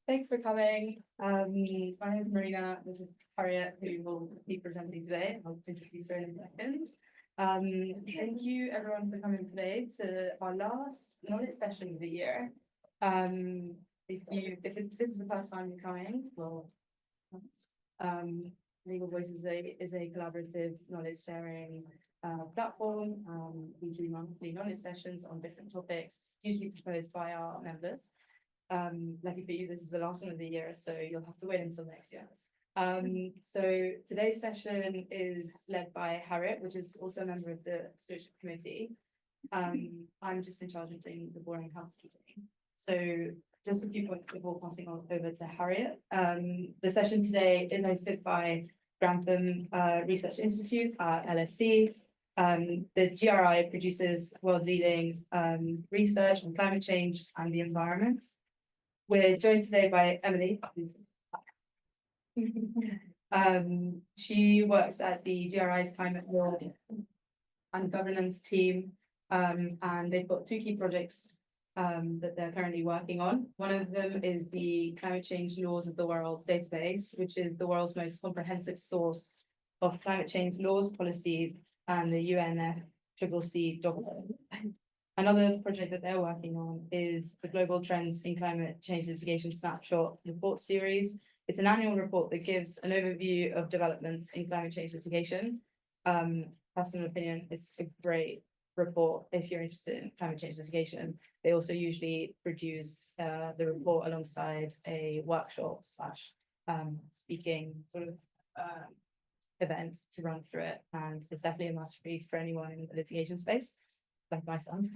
Thanks for coming. My name is Marina. This is Harriet, who will be presenting today. I'll introduce her in a second. Thank you everyone for coming today to our last knowledge session of the year. If this is the first time you're coming, well, Legal Voice is a collaborative knowledge sharing platform. We do monthly knowledge sessions on different topics, usually proposed by our members. Lucky for you, this is the last one of the year, so you'll have to wait until next year. So today's session is led by Harriet, which is also a member of the Stewardship Committee. I'm just in charge of doing the boring housekeeping. So just a few points before passing on over to Harriet. The session today is hosted by Grantham Research Institute at LSE. The GRI produces world-leading research on climate change and the environment. We're joined today by Emily. She works at the GRI's Climate Law and Governance team, and they've got two key projects that they're currently working on. One of them is the Climate Change Laws of the World database, which is the world's most comprehensive source of climate change laws, policies, and the UNFCCC document. Another project that they're working on is the Global Trends in Climate Change Litigation Snapshot report series. It's an annual report that gives an overview of developments in climate change litigation. Personal opinion, it's a great report if you're interested in climate change litigation. They also usually produce the report alongside a workshop slash speaking sort of event to run through it, and it's definitely a must read for anyone in the litigation space, like my son.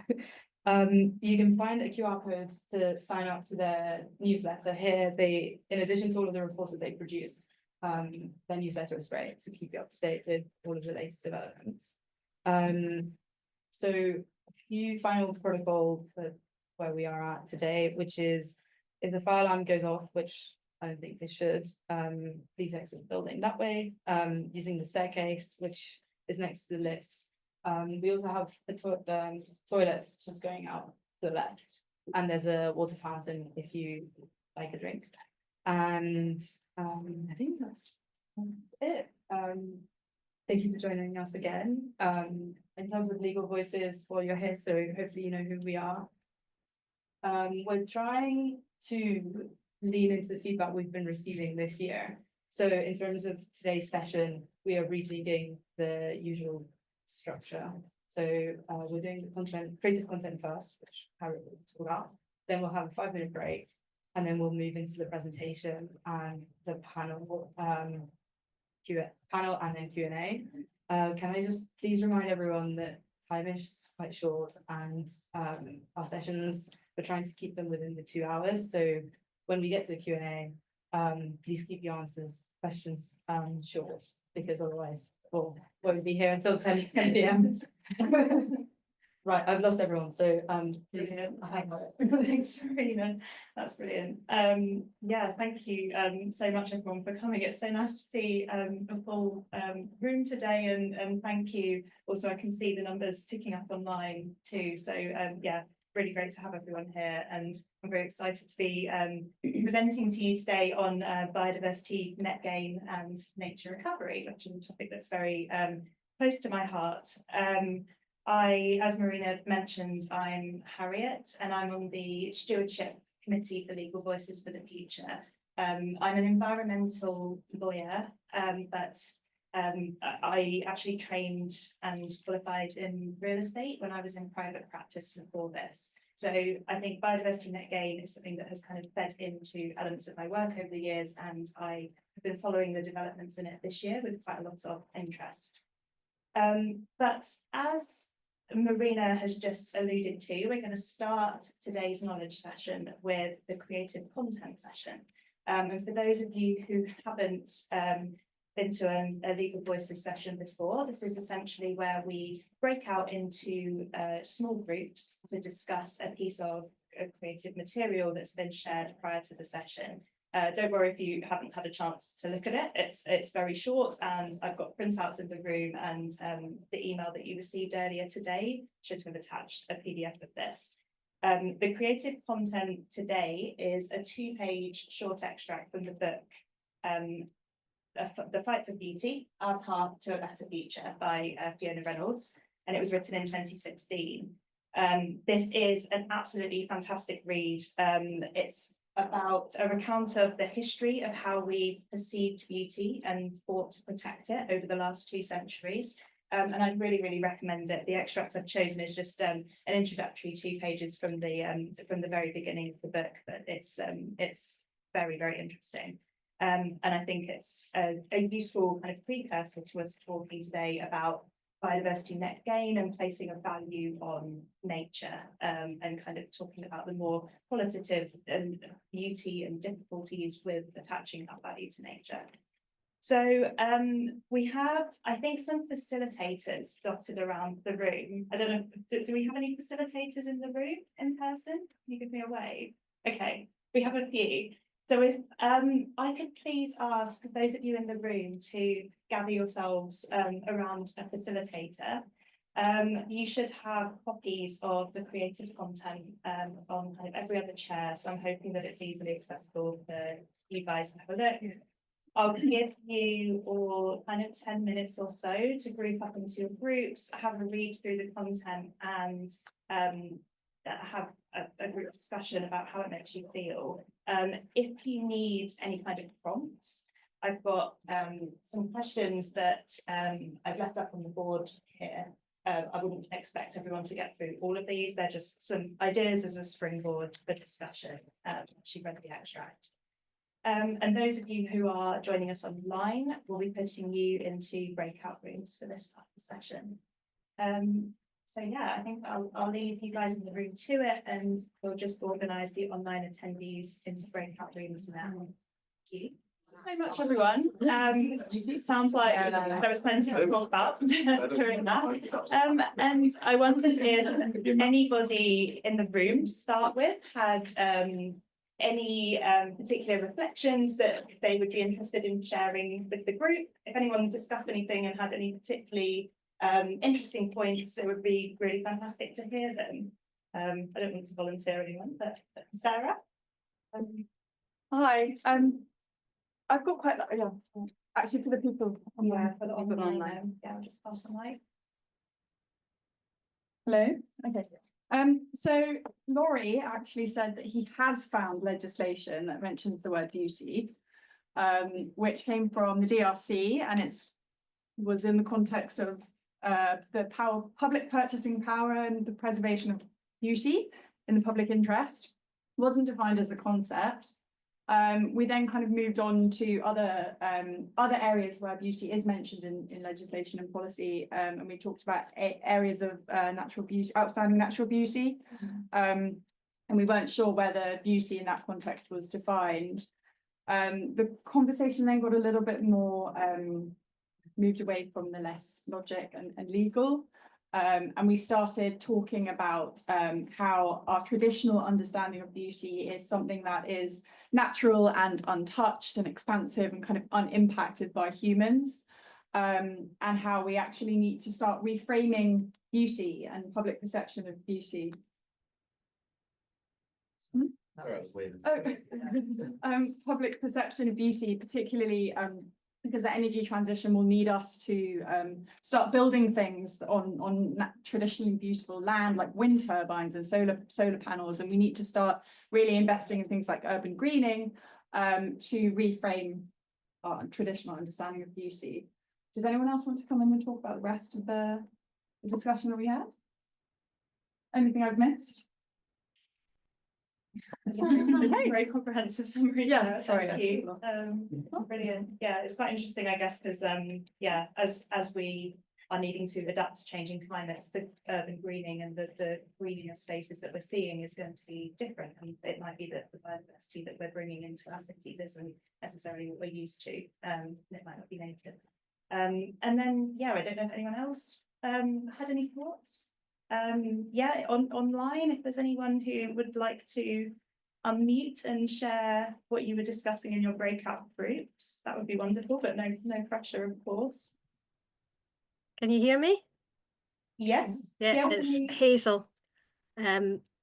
You can find a QR code to sign up to their newsletter here. They, in addition to all of the reports that they produce, their newsletter is great to keep you up to date with all of the latest developments. So a few final protocol for where we are at today, which is if the fire alarm goes off, which I don't think they should, please exit the building that way, using the staircase, which is next to the lifts. We also have the toilets just going out to the left, and there's a water fountain if you like a drink. And I think that's it. Thank you for joining us again. In terms of Legal Voices, well, you're here, so hopefully you know who we are. We're trying to lean into the feedback we've been receiving this year. So in terms of today's session, we are reading the usual structure. So we're doing the creative content first, which Harriet will talk about. Then we'll have a 5-minute break, and then we'll move into the presentation and the panel, panel and then Q&A. Can I just please remind everyone that time is quite short, and our sessions, we're trying to keep them within the 2 hours. So when we get to the Q&A, please keep your questions short, because otherwise we'll won't be here until 10 p.m. Right, I've lost everyone, so thanks, Serena. That's brilliant. Yeah, thank you so much everyone for coming. It's so nice to see a full room today, and thank you. Also, I can see the numbers ticking up online too. So yeah, really great to have everyone here, and I'm very excited to be presenting to you today on biodiversity net gain and nature recovery, which is a topic that's very close to my heart. As Marina mentioned, I'm Harriet, and I'm on the Stewardship Committee for Legal Voices for the Future. I'm an environmental lawyer, but I actually trained and qualified in real estate when I was in private practice before this. So I think biodiversity net gain is something that has kind of fed into elements of my work over the years, and I have been following the developments in it this year with quite a lot of interest. But as Marina has just alluded to, we're going to start today's knowledge session with the creative content session. And for those of you who haven't been to a Legal Voices session before, this is essentially where we break out into small groups to discuss a piece of creative material that's been shared prior to the session. Don't worry if you haven't had a chance to look at it. It's very short, and I've got printouts in the room, and the email that you received earlier today should have attached a PDF of this. The creative content today is a 2-page short extract from the book, The Fight for Beauty, Our Path to a Better Future by Fiona Reynolds, and it was written in 2016. This is an absolutely fantastic read. It's about a recount of the history of how we've perceived beauty and fought to protect it over the last 2 centuries. And I'd really, really recommend it. The extract I've chosen is just an introductory 2 pages from the very beginning of the book, but it's very, very interesting. And I think it's a useful kind of precursor to us talking today about biodiversity net gain and placing a value on nature, and kind of talking about the more qualitative and beauty and difficulties with attaching that value to nature. So we have, I think, some facilitators dotted around the room. I don't know, do we have any facilitators in the room in person? Can you give me a wave? Okay, we have a few. So if I could please ask those of you in the room to gather yourselves around a facilitator. You should have copies of the creative content on kind of every other chair. So I'm hoping that it's easily accessible for you guys to have a look. I'll give you all kind of 10 minutes or so to group up into your groups, have a read through the content, and have a group discussion about how it makes you feel. If you need any kind of prompts, I've got some questions that I've left up on the board here. I wouldn't expect everyone to get through all of these. They're just some ideas as a springboard for discussion. She read the extract. And those of you who are joining us online, we'll be putting you into breakout rooms for this part of the session. So yeah, I think I'll leave you guys in the room to it, and we'll just organise the online attendees into breakout rooms now. Thank you so much, everyone. It sounds like there was plenty to talk about during that. And I wondered if anybody in the room to start with had any particular reflections that they would be interested in sharing with the group. If anyone discussed anything and had any particularly interesting points, it would be really fantastic to hear them. I don't want to volunteer anyone, but Sarah? Hi, I've got quite, yeah, actually for the people online. Yeah, for the online. Yeah, I'll just pass the mic. Hello, okay. So Laurie actually said that he has found legislation that mentions the word beauty, which came from the DRC, and was in the context of the public purchasing power and the preservation of beauty in the public interest. Wasn't defined as a concept. We then kind of moved on to other areas where beauty is mentioned in legislation and policy, and we talked about areas of natural beauty, outstanding natural beauty, and we weren't sure whether beauty in that context was defined. The conversation then got a little bit more moved away from the less logic and legal. And we started talking about how our traditional understanding of beauty is something that is natural and untouched and expansive and kind of unimpacted by humans, and how we actually need to start reframing beauty and public perception of beauty. Public perception of beauty, particularly because the energy transition will need us to start building things on traditionally beautiful land like wind turbines and solar panels, and we need to start really investing in things like urban greening to reframe our traditional understanding of beauty. Does anyone else want to come in and talk about the rest of the discussion that we had? Anything I've missed? Very comprehensive summary. Yeah, sorry. Thank you. Brilliant. Yeah, it's quite interesting, I guess, because yeah, as we are needing to adapt to changing climates, the urban greening and the greening of spaces that we're seeing is going to be different, and it might be that the biodiversity that we're bringing into our cities isn't necessarily what we're used to, and it might not be native. And then yeah, I don't know if anyone else had any thoughts. Yeah, online, if there's anyone who would like to unmute and share what you were discussing in your breakout groups, that would be wonderful, but no pressure, of course. Can you hear me? Yes. Yeah, it's Hazel.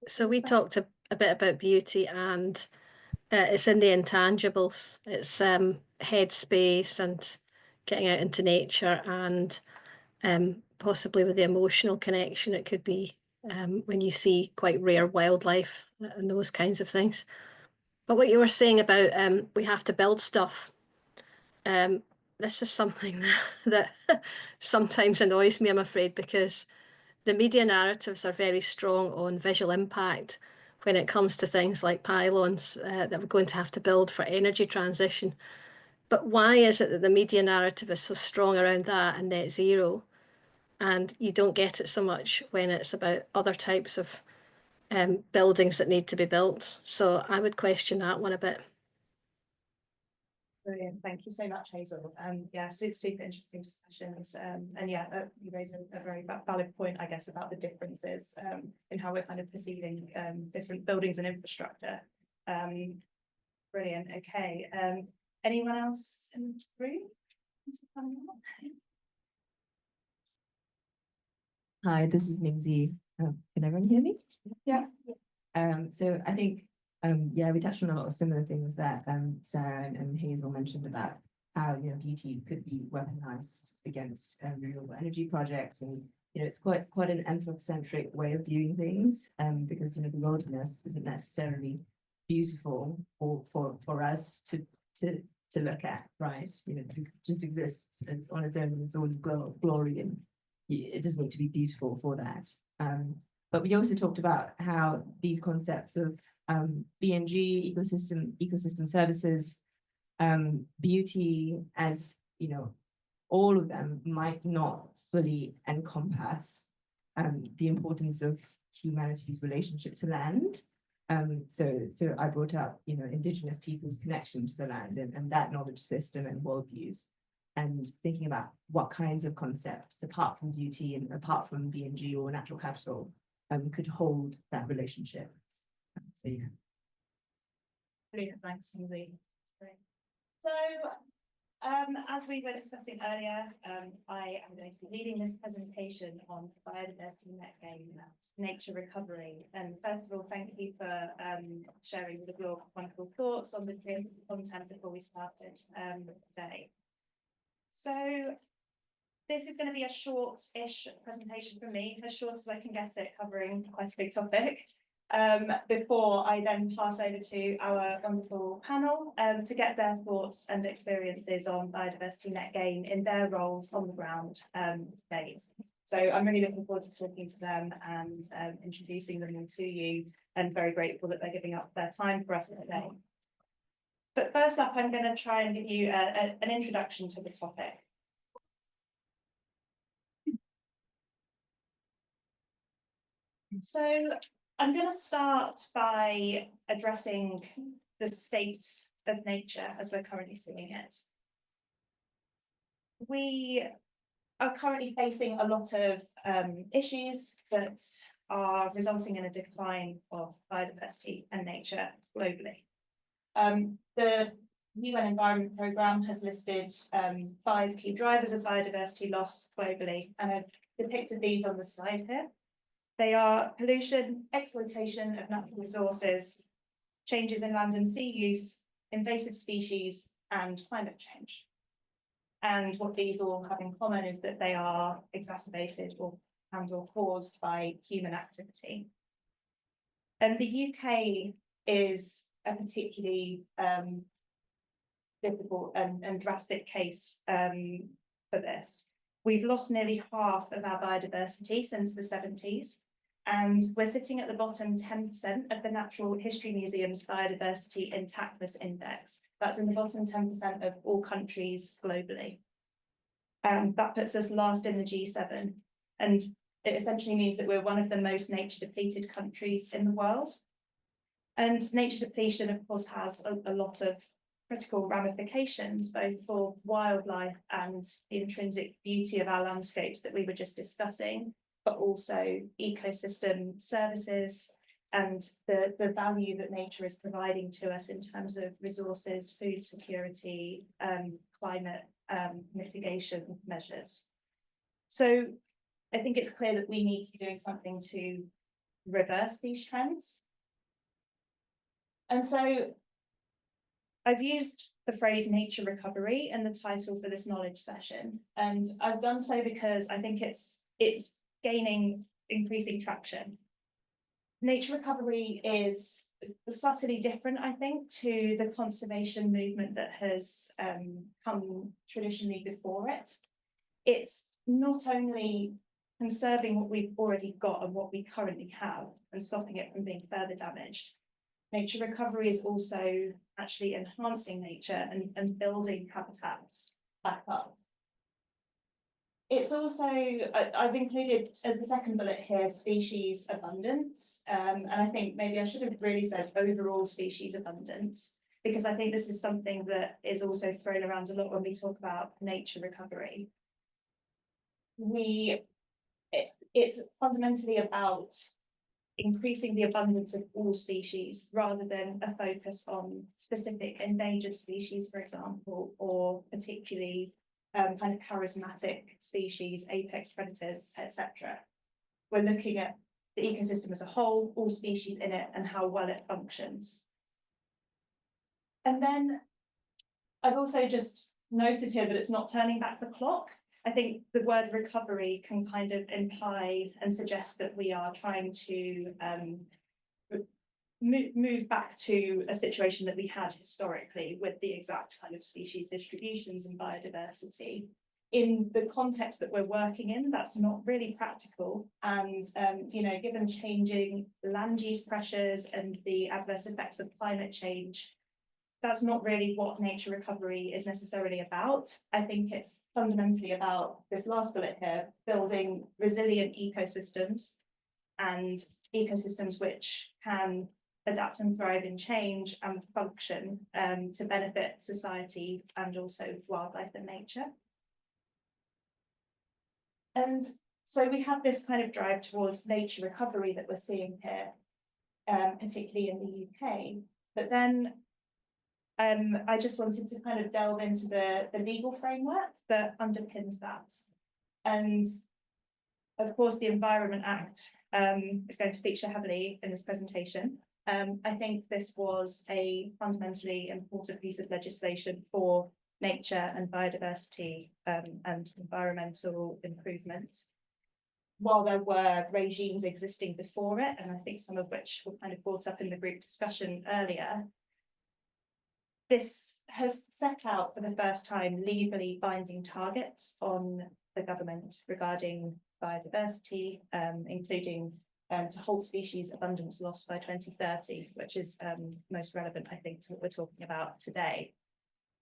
So we talked a bit about beauty, and it's in the intangibles. It's headspace and getting out into nature, and possibly with the emotional connection. It could be when you see quite rare wildlife and those kinds of things. But what you were saying about we have to build stuff, this is something that sometimes annoys me, I'm afraid, because the media narratives are very strong on visual impact when it comes to things like pylons that we're going to have to build for energy transition. But why is it that the media narrative is so strong around that and net zero, and you don't get it so much when it's about other types of buildings that need to be built? So I would question that one a bit. Brilliant, thank you so much, Hazel. Yeah, super interesting discussions. And yeah, you raise a very valid point, I guess, about the differences in how we're kind of perceiving different buildings and infrastructure. Brilliant, okay. Anyone else in the room? Hi, this is Mingzi. Can everyone hear me? Yeah. So I think yeah, we touched on a lot of similar things that Sarah and Hazel mentioned about how, you know, beauty could be weaponized against renewable energy projects, and you know, it's quite an anthropocentric way of viewing things, because you know, the wilderness isn't necessarily beautiful for us to look at, right? You know, it just exists, it's on its own, it's all glory, and it doesn't need to be beautiful for that. But we also talked about how these concepts of B&G, ecosystem services, beauty, as you know, all of them might not fully encompass the importance of humanity's relationship to land. So I brought up, you know, Indigenous people's connection to the land and that knowledge system and worldviews, and thinking about what kinds of concepts, apart from beauty and apart from B&G or natural capital, could hold that relationship. So yeah. Brilliant, thanks, Lindsay. So, as we were discussing earlier, I am going to be leading this presentation on biodiversity net gain, nature recovery. And first of all, thank you for sharing the wonderful thoughts on the content before we started today. So this is going to be a short-ish presentation from me, as short as I can get it, covering quite a big topic, before I then pass over to our wonderful panel to get their thoughts and experiences on biodiversity net gain in their roles on the ground to date. So I'm really looking forward to talking to them and introducing them all to you, and very grateful that they're giving up their time for us today. But first up, I'm going to try and give you an introduction to the topic. So I'm going to start by addressing the state of nature as we're currently seeing it. We are currently facing a lot of issues that are resulting in a decline of biodiversity and nature globally. The UN Environment Programme has listed 5 key drivers of biodiversity loss globally, and I've depicted these on the slide here. They are pollution, exploitation of natural resources, changes in land and sea use, invasive species, and climate change. And what these all have in common is that they are exacerbated or caused by human activity. And the UK is a particularly difficult and drastic case for this. We've lost nearly half of our biodiversity since the 70s, and we're sitting at the bottom 10% of the Natural History Museum's Biodiversity Intactness Index. That's in the bottom 10% of all countries globally. And that puts us last in the G7. And it essentially means that we're one of the most nature depleted countries in the world. And nature depletion, of course, has a lot of critical ramifications, both for wildlife and the intrinsic beauty of our landscapes that we were just discussing, but also ecosystem services and the value that nature is providing to us in terms of resources, food security, climate mitigation measures. So I think it's clear that we need to be doing something to reverse these trends. And so I've used the phrase nature recovery in the title for this knowledge session, and I've done so because I think it's gaining increasing traction. Nature recovery is subtly different, I think, to the conservation movement that has come traditionally before it. It's not only conserving what we've already got and what we currently have and stopping it from being further damaged. Nature recovery is also actually enhancing nature and building habitats back up. It's also, I've included as the second bullet here, species abundance. And I think maybe I should have really said overall species abundance, because I think this is something that is also thrown around a lot when we talk about nature recovery. It's fundamentally about increasing the abundance of all species rather than a focus on specific endangered species, for example, or particularly kind of charismatic species, apex predators, etc. We're looking at the ecosystem as a whole, all species in it, and how well it functions. And then I've also just noted here that it's not turning back the clock. I think the word recovery can kind of imply and suggest that we are trying to move back to a situation that we had historically with the exact kind of species distributions and biodiversity. In the context that we're working in, that's not really practical. And, you know, given changing land use pressures and the adverse effects of climate change, that's not really what nature recovery is necessarily about. I think it's fundamentally about this last bullet here, building resilient ecosystems and ecosystems which can adapt and thrive in change and function to benefit society and also wildlife and nature. And so we have this kind of drive towards nature recovery that we're seeing here, particularly in the UK. But then I just wanted to kind of delve into the legal framework that underpins that. And of course, the Environment Act is going to feature heavily in this presentation. I think this was a fundamentally important piece of legislation for nature and biodiversity and environmental improvement. While there were regimes existing before it, and I think some of which were kind of brought up in the group discussion earlier, this has set out for the first time legally binding targets on the government regarding biodiversity, including to halt species abundance loss by 2030, which is most relevant, I think, to what we're talking about today.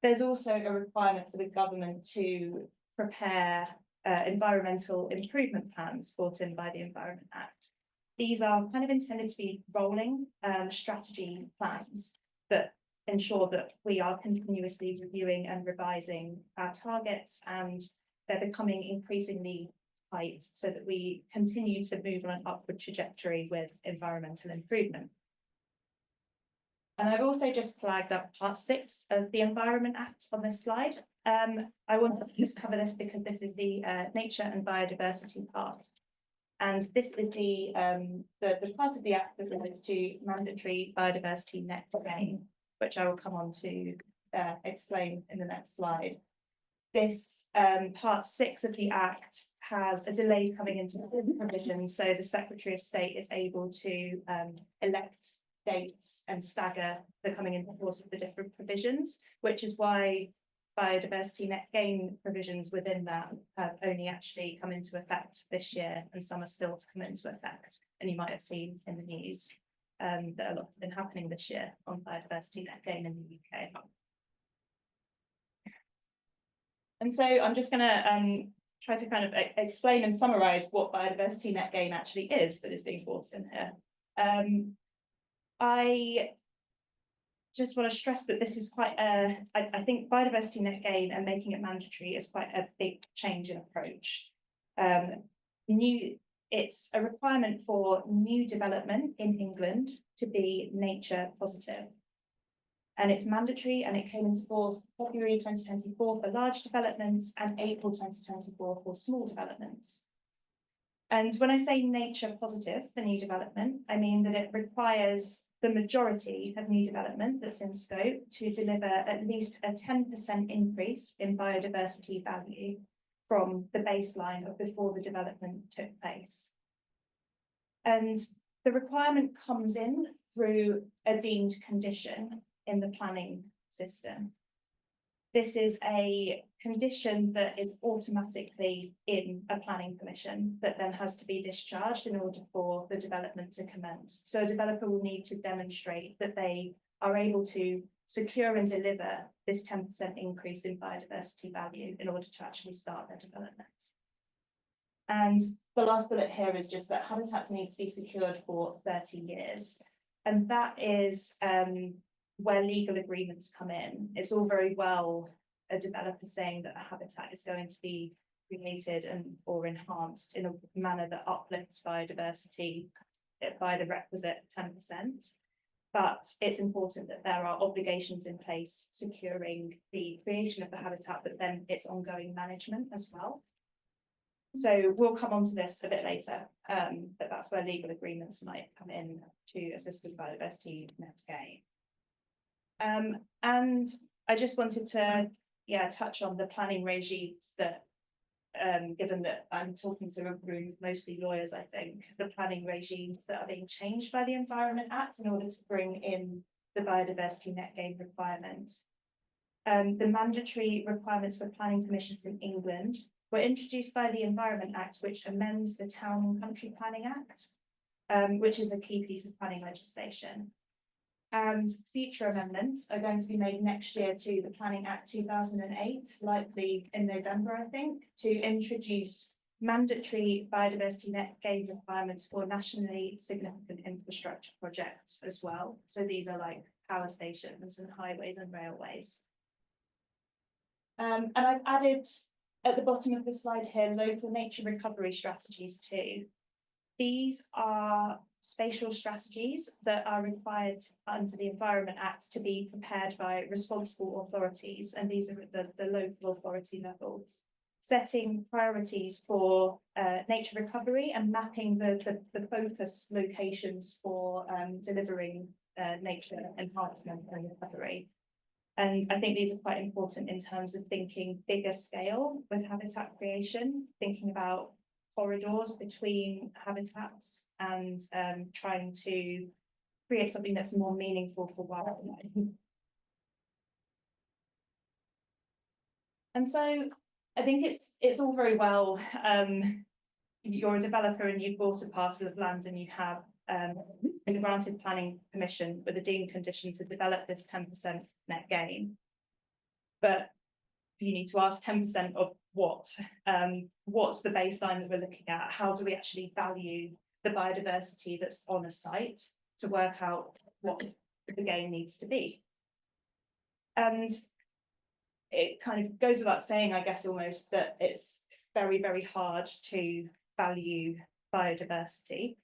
There's also a requirement for the government to prepare environmental improvement plans brought in by the Environment Act. These are kind of intended to be rolling strategy plans that ensure that we are continuously reviewing and revising our targets, and they're becoming increasingly tight so that we continue to move on an upward trajectory with environmental improvement. And I've also just flagged up part 6 of the Environment Act on this slide. I want to just cover this because this is the nature and biodiversity part. And this is the part of the Act that relates to mandatory biodiversity net gain, which I will come on to explain in the next slide. This part 6 of the Act has a delay coming into the provisions, so the Secretary of State is able to elect dates and stagger the coming into force of the different provisions, which is why biodiversity net gain provisions within that have only actually come into effect this year, and some are still to come into effect. And you might have seen in the news that a lot has been happening this year on biodiversity net gain in the UK. And so I'm just going to try to kind of explain and summarise what biodiversity net gain actually is that is being brought in here. I just want to stress that this is quite I think biodiversity net gain and making it mandatory is quite a big change in approach. It's a requirement for new development in England to be nature positive. And it's mandatory, and it came into force February 2024 for large developments and April 2024 for small developments. And when I say nature positive for new development, I mean that it requires the majority of new development that's in scope to deliver at least a 10% increase in biodiversity value from the baseline of before the development took place. And the requirement comes in through a deemed condition in the planning system. This is a condition that is automatically in a planning permission that then has to be discharged in order for the development to commence. So a developer will need to demonstrate that they are able to secure and deliver this 10% increase in biodiversity value in order to actually start their development. And the last bullet here is just that habitats need to be secured for 30 years. And that is where legal agreements come in. It's all very well a developer saying that a habitat is going to be created and or enhanced in a manner that uplifts biodiversity by the requisite 10%. But it's important that there are obligations in place securing the creation of the habitat, but then its ongoing management as well. So we'll come on to this a bit later, but that's where legal agreements might come in to assist with biodiversity net gain. And I just wanted to, touch on the planning regimes that, given that I'm talking to a room mostly lawyers, I think, the planning regimes that are being changed by the Environment Act in order to bring in the biodiversity net gain requirement. The mandatory requirements for planning permissions in England were introduced by the Environment Act, which amends the Town and Country Planning Act, which is a key piece of planning legislation. And future amendments are going to be made next year to the Planning Act 2008, likely in November, I think, to introduce mandatory biodiversity net gain requirements for nationally significant infrastructure projects as well. So these are like power stations and highways and railways. And I've added at the bottom of the slide here local nature recovery strategies too. These are spatial strategies that are required under the Environment Act to be prepared by responsible authorities, and these are at the local authority level, setting priorities for nature recovery and mapping the focus locations for delivering nature enhancement and recovery. And I think these are quite important in terms of thinking bigger scale with habitat creation, thinking about corridors between habitats and trying to create something that's more meaningful for wildlife. And so I think it's all very well, you're a developer and you've bought a parcel of land and you have been granted planning permission with a deemed condition to develop this 10% net gain. But you need to ask 10% of what? What's the baseline that we're looking at? How do we actually value the biodiversity that's on a site to work out what the gain needs to be? And it kind of goes without saying, I guess, almost that it's very, very hard to value biodiversity.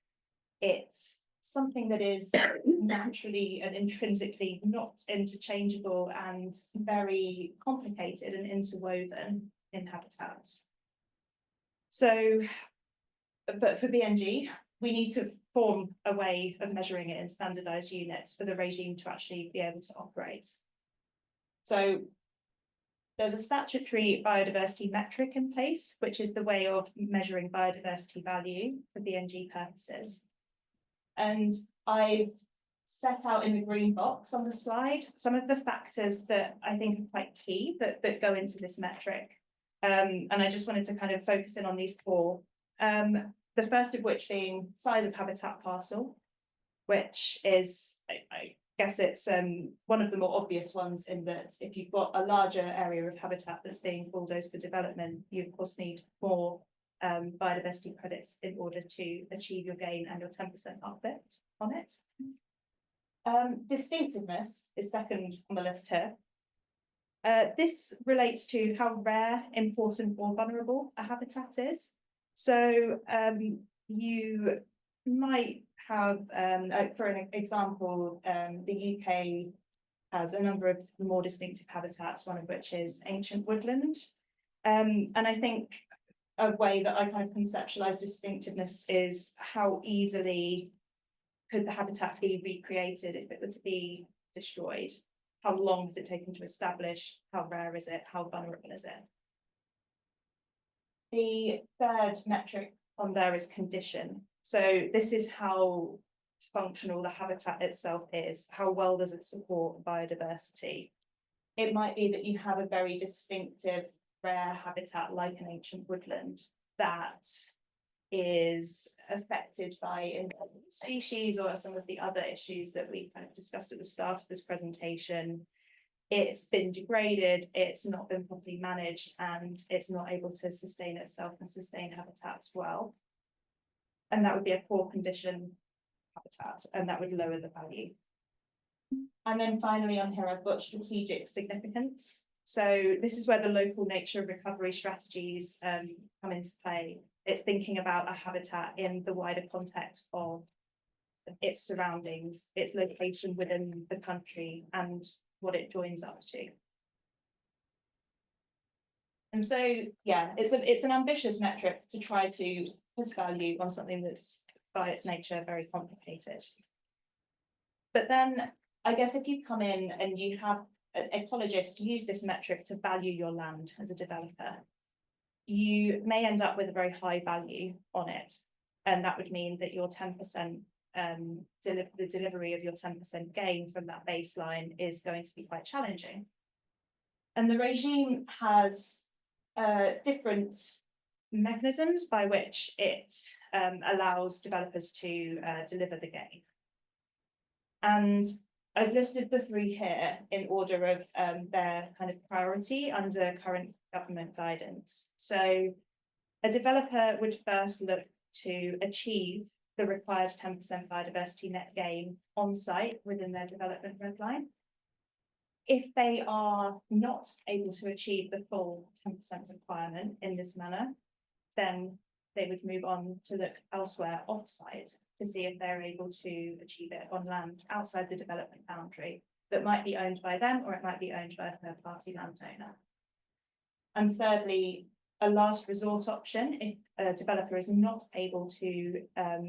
It's something that is naturally and intrinsically not interchangeable and very complicated and interwoven in habitats. So, but for BNG, we need to form a way of measuring it in standardized units for the regime to actually be able to operate. So there's a statutory biodiversity metric in place, which is the way of measuring biodiversity value for BNG purposes. And I've set out in the green box on the slide some of the factors that I think are quite key that go into this metric. And I just wanted to kind of focus in on these four. The first of which being size of habitat parcel, which is, I guess it's one of the more obvious ones in that if you've got a larger area of habitat that's being bulldozed for development, you of course need more biodiversity credits in order to achieve your gain and your 10% uplift on it. Distinctiveness is second on the list here. This relates to how rare, important or vulnerable a habitat is. So you might have, for an example, the UK has a number of more distinctive habitats, one of which is ancient woodland. And I think a way that I kind of conceptualize distinctiveness is how easily could the habitat be recreated if it were to be destroyed? How long has it taken to establish? How rare is it? How vulnerable is it? The third metric on there is condition. So this is how functional the habitat itself is. How well does it support biodiversity? It might be that you have a very distinctive rare habitat like an ancient woodland that is affected by invasive species or some of the other issues that we kind of discussed at the start of this presentation. It's been degraded, it's not been properly managed, and it's not able to sustain itself and sustain habitats well. And that would be a poor condition habitat, and that would lower the value. And then finally on here, I've got strategic significance. So this is where the local nature recovery strategies come into play. It's thinking about a habitat in the wider context of its surroundings, its location within the country, and what it joins up to. And so, yeah, it's an ambitious metric to try to put value on something that's by its nature very complicated. But then I guess if you come in and you have ecologists use this metric to value your land as a developer, you may end up with a very high value on it. And that would mean that your 10%, the delivery of your 10% gain from that baseline is going to be quite challenging. And the regime has different mechanisms by which it allows developers to deliver the gain. And I've listed the three here in order of their kind of priority under current government guidance. So a developer would first look to achieve the required 10% biodiversity net gain on site within their development redline. If they are not able to achieve the full 10% requirement in this manner, then they would move on to look elsewhere off-site to see if they're able to achieve it on land outside the development boundary that might be owned by them, or it might be owned by a third-party landowner. And thirdly, a last resort option, if a developer is not able to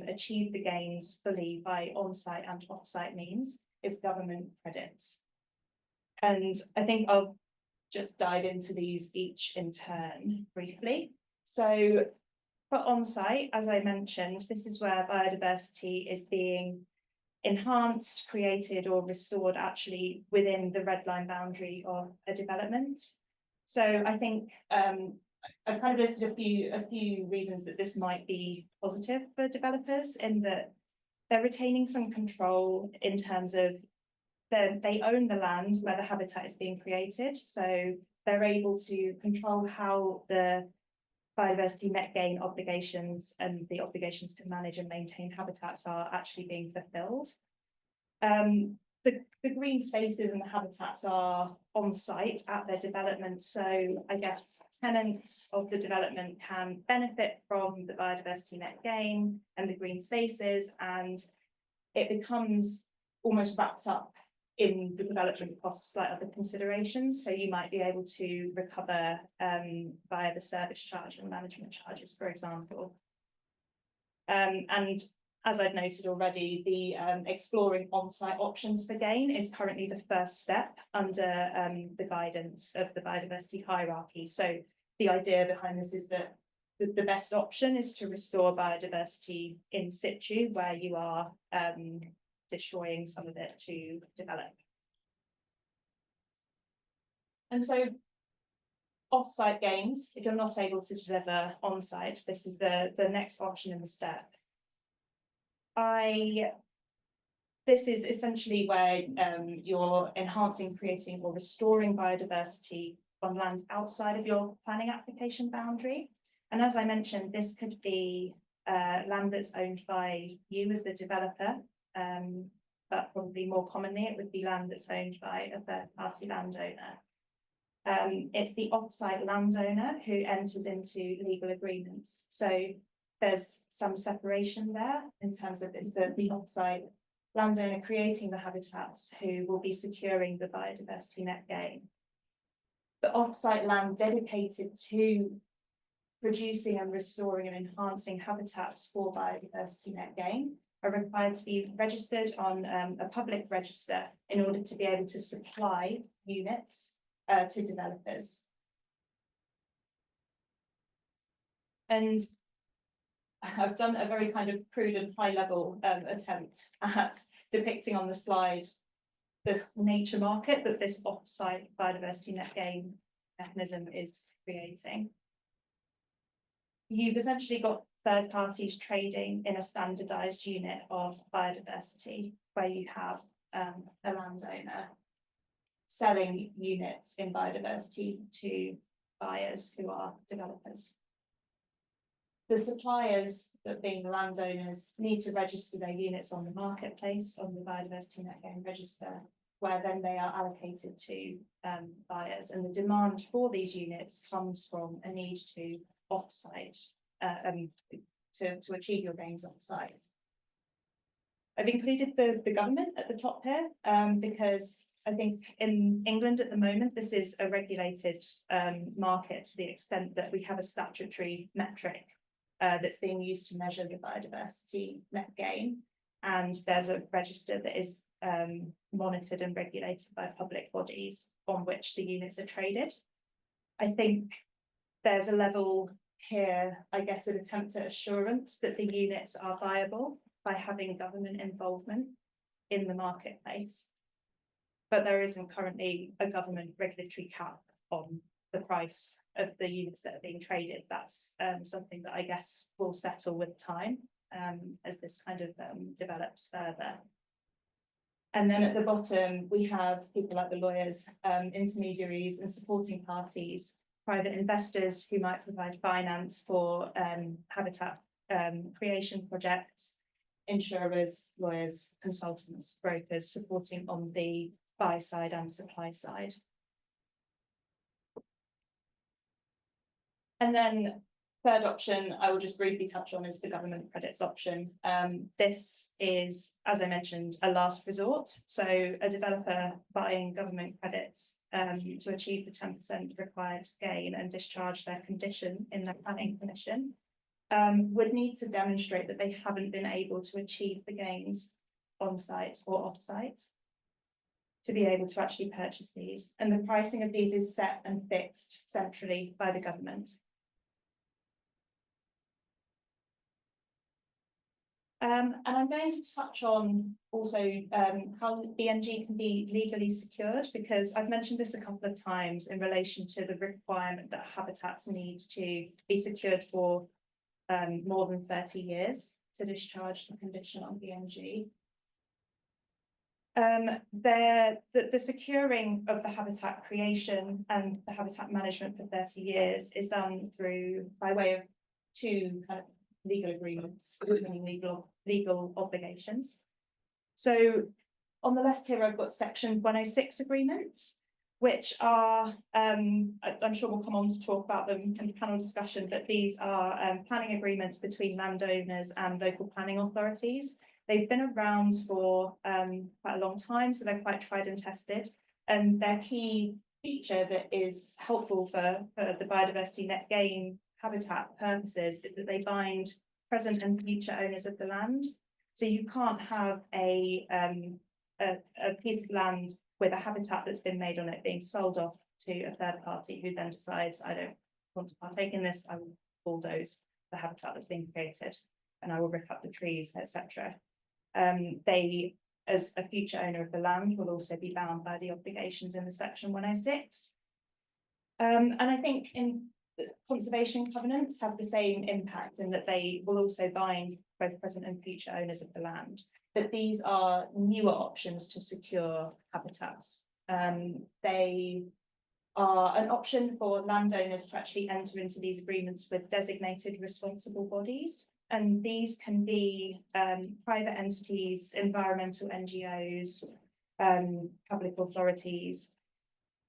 achieve the gains fully by on-site and off-site means, is government credits. And I think I'll just dive into these each in turn briefly. So for on-site, as I mentioned, this is where biodiversity is being enhanced, created, or restored actually within the red line boundary of a development. So I think I've kind of listed a few reasons that this might be positive for developers, in that they're retaining some control in terms of they own the land where the habitat is being created, so they're able to control how the biodiversity net gain obligations and the obligations to manage and maintain habitats are actually being fulfilled. The green spaces and the habitats are on site at their development, so I guess tenants of the development can benefit from the biodiversity net gain and the green spaces, and it becomes almost wrapped up in the development costs like other considerations. So you might be able to recover via the service charge and management charges, for example. And as I've noted already, the exploring on-site options for gain is currently the first step under the guidance of the biodiversity hierarchy. So the idea behind this is that the best option is to restore biodiversity in situ, where you are destroying some of it to develop. And so off-site gains, if you're not able to deliver on-site, this is the next option in the step. This is essentially where you're enhancing, creating, or restoring biodiversity on land outside of your planning application boundary. And as I mentioned, this could be land that's owned by you as the developer, but probably more commonly it would be land that's owned by a third-party landowner. It's the off-site landowner who enters into legal agreements. So there's some separation there in terms of it's the off-site landowner creating the habitats who will be securing the biodiversity net gain. The off-site land dedicated to producing and restoring and enhancing habitats for biodiversity net gain are required to be registered on a public register in order to be able to supply units to developers. And I've done a very kind of crude and high level attempt at depicting on the slide the nature market that this off-site biodiversity net gain mechanism is creating. You've essentially got third parties trading in a standardized unit of biodiversity where you have a landowner selling units in biodiversity to buyers who are developers. The suppliers, that being the landowners, need to register their units on the marketplace, on the Biodiversity Net Gain register, where then they are allocated to buyers. And the demand for these units comes from a need to offsite, to achieve your gains offsite. I've included the government at the top here because I think in England at the moment, this is a regulated market to the extent that we have a statutory metric that's being used to measure the biodiversity net gain. And there's a register that is monitored and regulated by public bodies on which the units are traded. I think there's a level here, I guess, an attempt at assurance that the units are viable by having government involvement in the marketplace. But there isn't currently a government regulatory cap on the price of the units that are being traded. That's something that I guess will settle with time as this kind of develops further. And then at the bottom, we have people like the lawyers, intermediaries and supporting parties, private investors who might provide finance for habitat creation projects, insurers, lawyers, consultants, brokers, supporting on the buy side and supply side. And then third option I will just briefly touch on is the government credits option. This is, as I mentioned, a last resort. So a developer buying government credits to achieve the 10% required gain and discharge their condition in their planning permission would need to demonstrate that they haven't been able to achieve the gains on site or off site to be able to actually purchase these. And the pricing of these is set and fixed centrally by the government. And I'm going to touch on also how BNG can be legally secured, because I've mentioned this a couple of times in relation to the requirement that habitats need to be secured for more than 30 years to discharge the condition on BNG. The securing of the habitat creation and the habitat management for 30 years is done by way of two kind of legal agreements, legal obligations. So on the left here, I've got section 106 agreements, which are, I'm sure we'll come on to talk about them in the panel discussion, but these are planning agreements between landowners and local planning authorities. They've been around for quite a long time, so they're quite tried and tested. And their key feature that is helpful for the biodiversity net gain habitat purposes is that they bind present and future owners of the land. So you can't have a piece of land with a habitat that's been made on it being sold off to a third party who then decides, I don't want to partake in this, I will bulldoze the habitat that's being created and I will rip up the trees, etc. They, as a future owner of the land, will also be bound by the obligations in the section 106. And I think in conservation covenants have the same impact in that they will also bind both present and future owners of the land. But these are newer options to secure habitats. They are an option for landowners to actually enter into these agreements with designated responsible bodies. And these can be private entities, environmental NGOs, public authorities.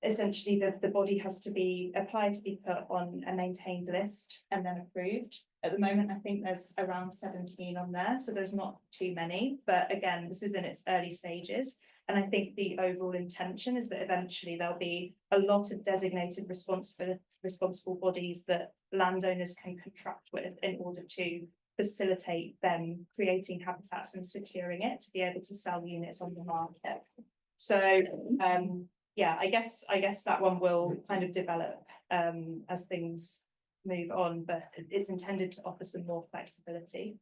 Essentially, the body has to be applied to be put on a maintained list and then approved. At the moment, I think there's around 17 on there, so there's not too many. But again, this is in its early stages. And I think the overall intention is that eventually there'll be a lot of designated responsible bodies that landowners can contract with in order to facilitate them creating habitats and securing it to be able to sell units on the market. So yeah, I guess that one will kind of develop as things move on, but it's intended to offer some more flexibility.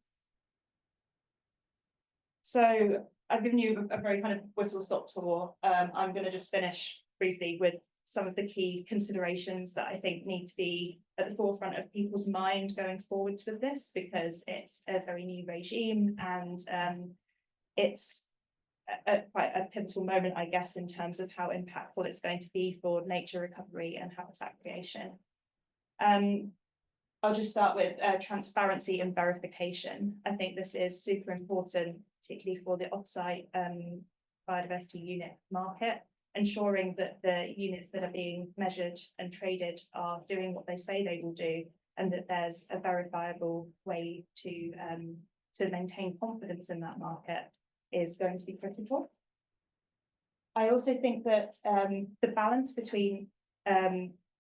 So I've given you a very kind of whistle-stop tour. I'm going to just finish briefly with some of the key considerations that I think need to be at the forefront of people's mind going forwards with this, because it's a very new regime and it's quite a pivotal moment, I guess, in terms of how impactful it's going to be for nature recovery and habitat creation. I'll just start with transparency and verification. I think this is super important, particularly for the offsite biodiversity unit market, ensuring that the units that are being measured and traded are doing what they say they will do, and that there's a verifiable way to maintain confidence in that market is going to be critical. I also think that the balance between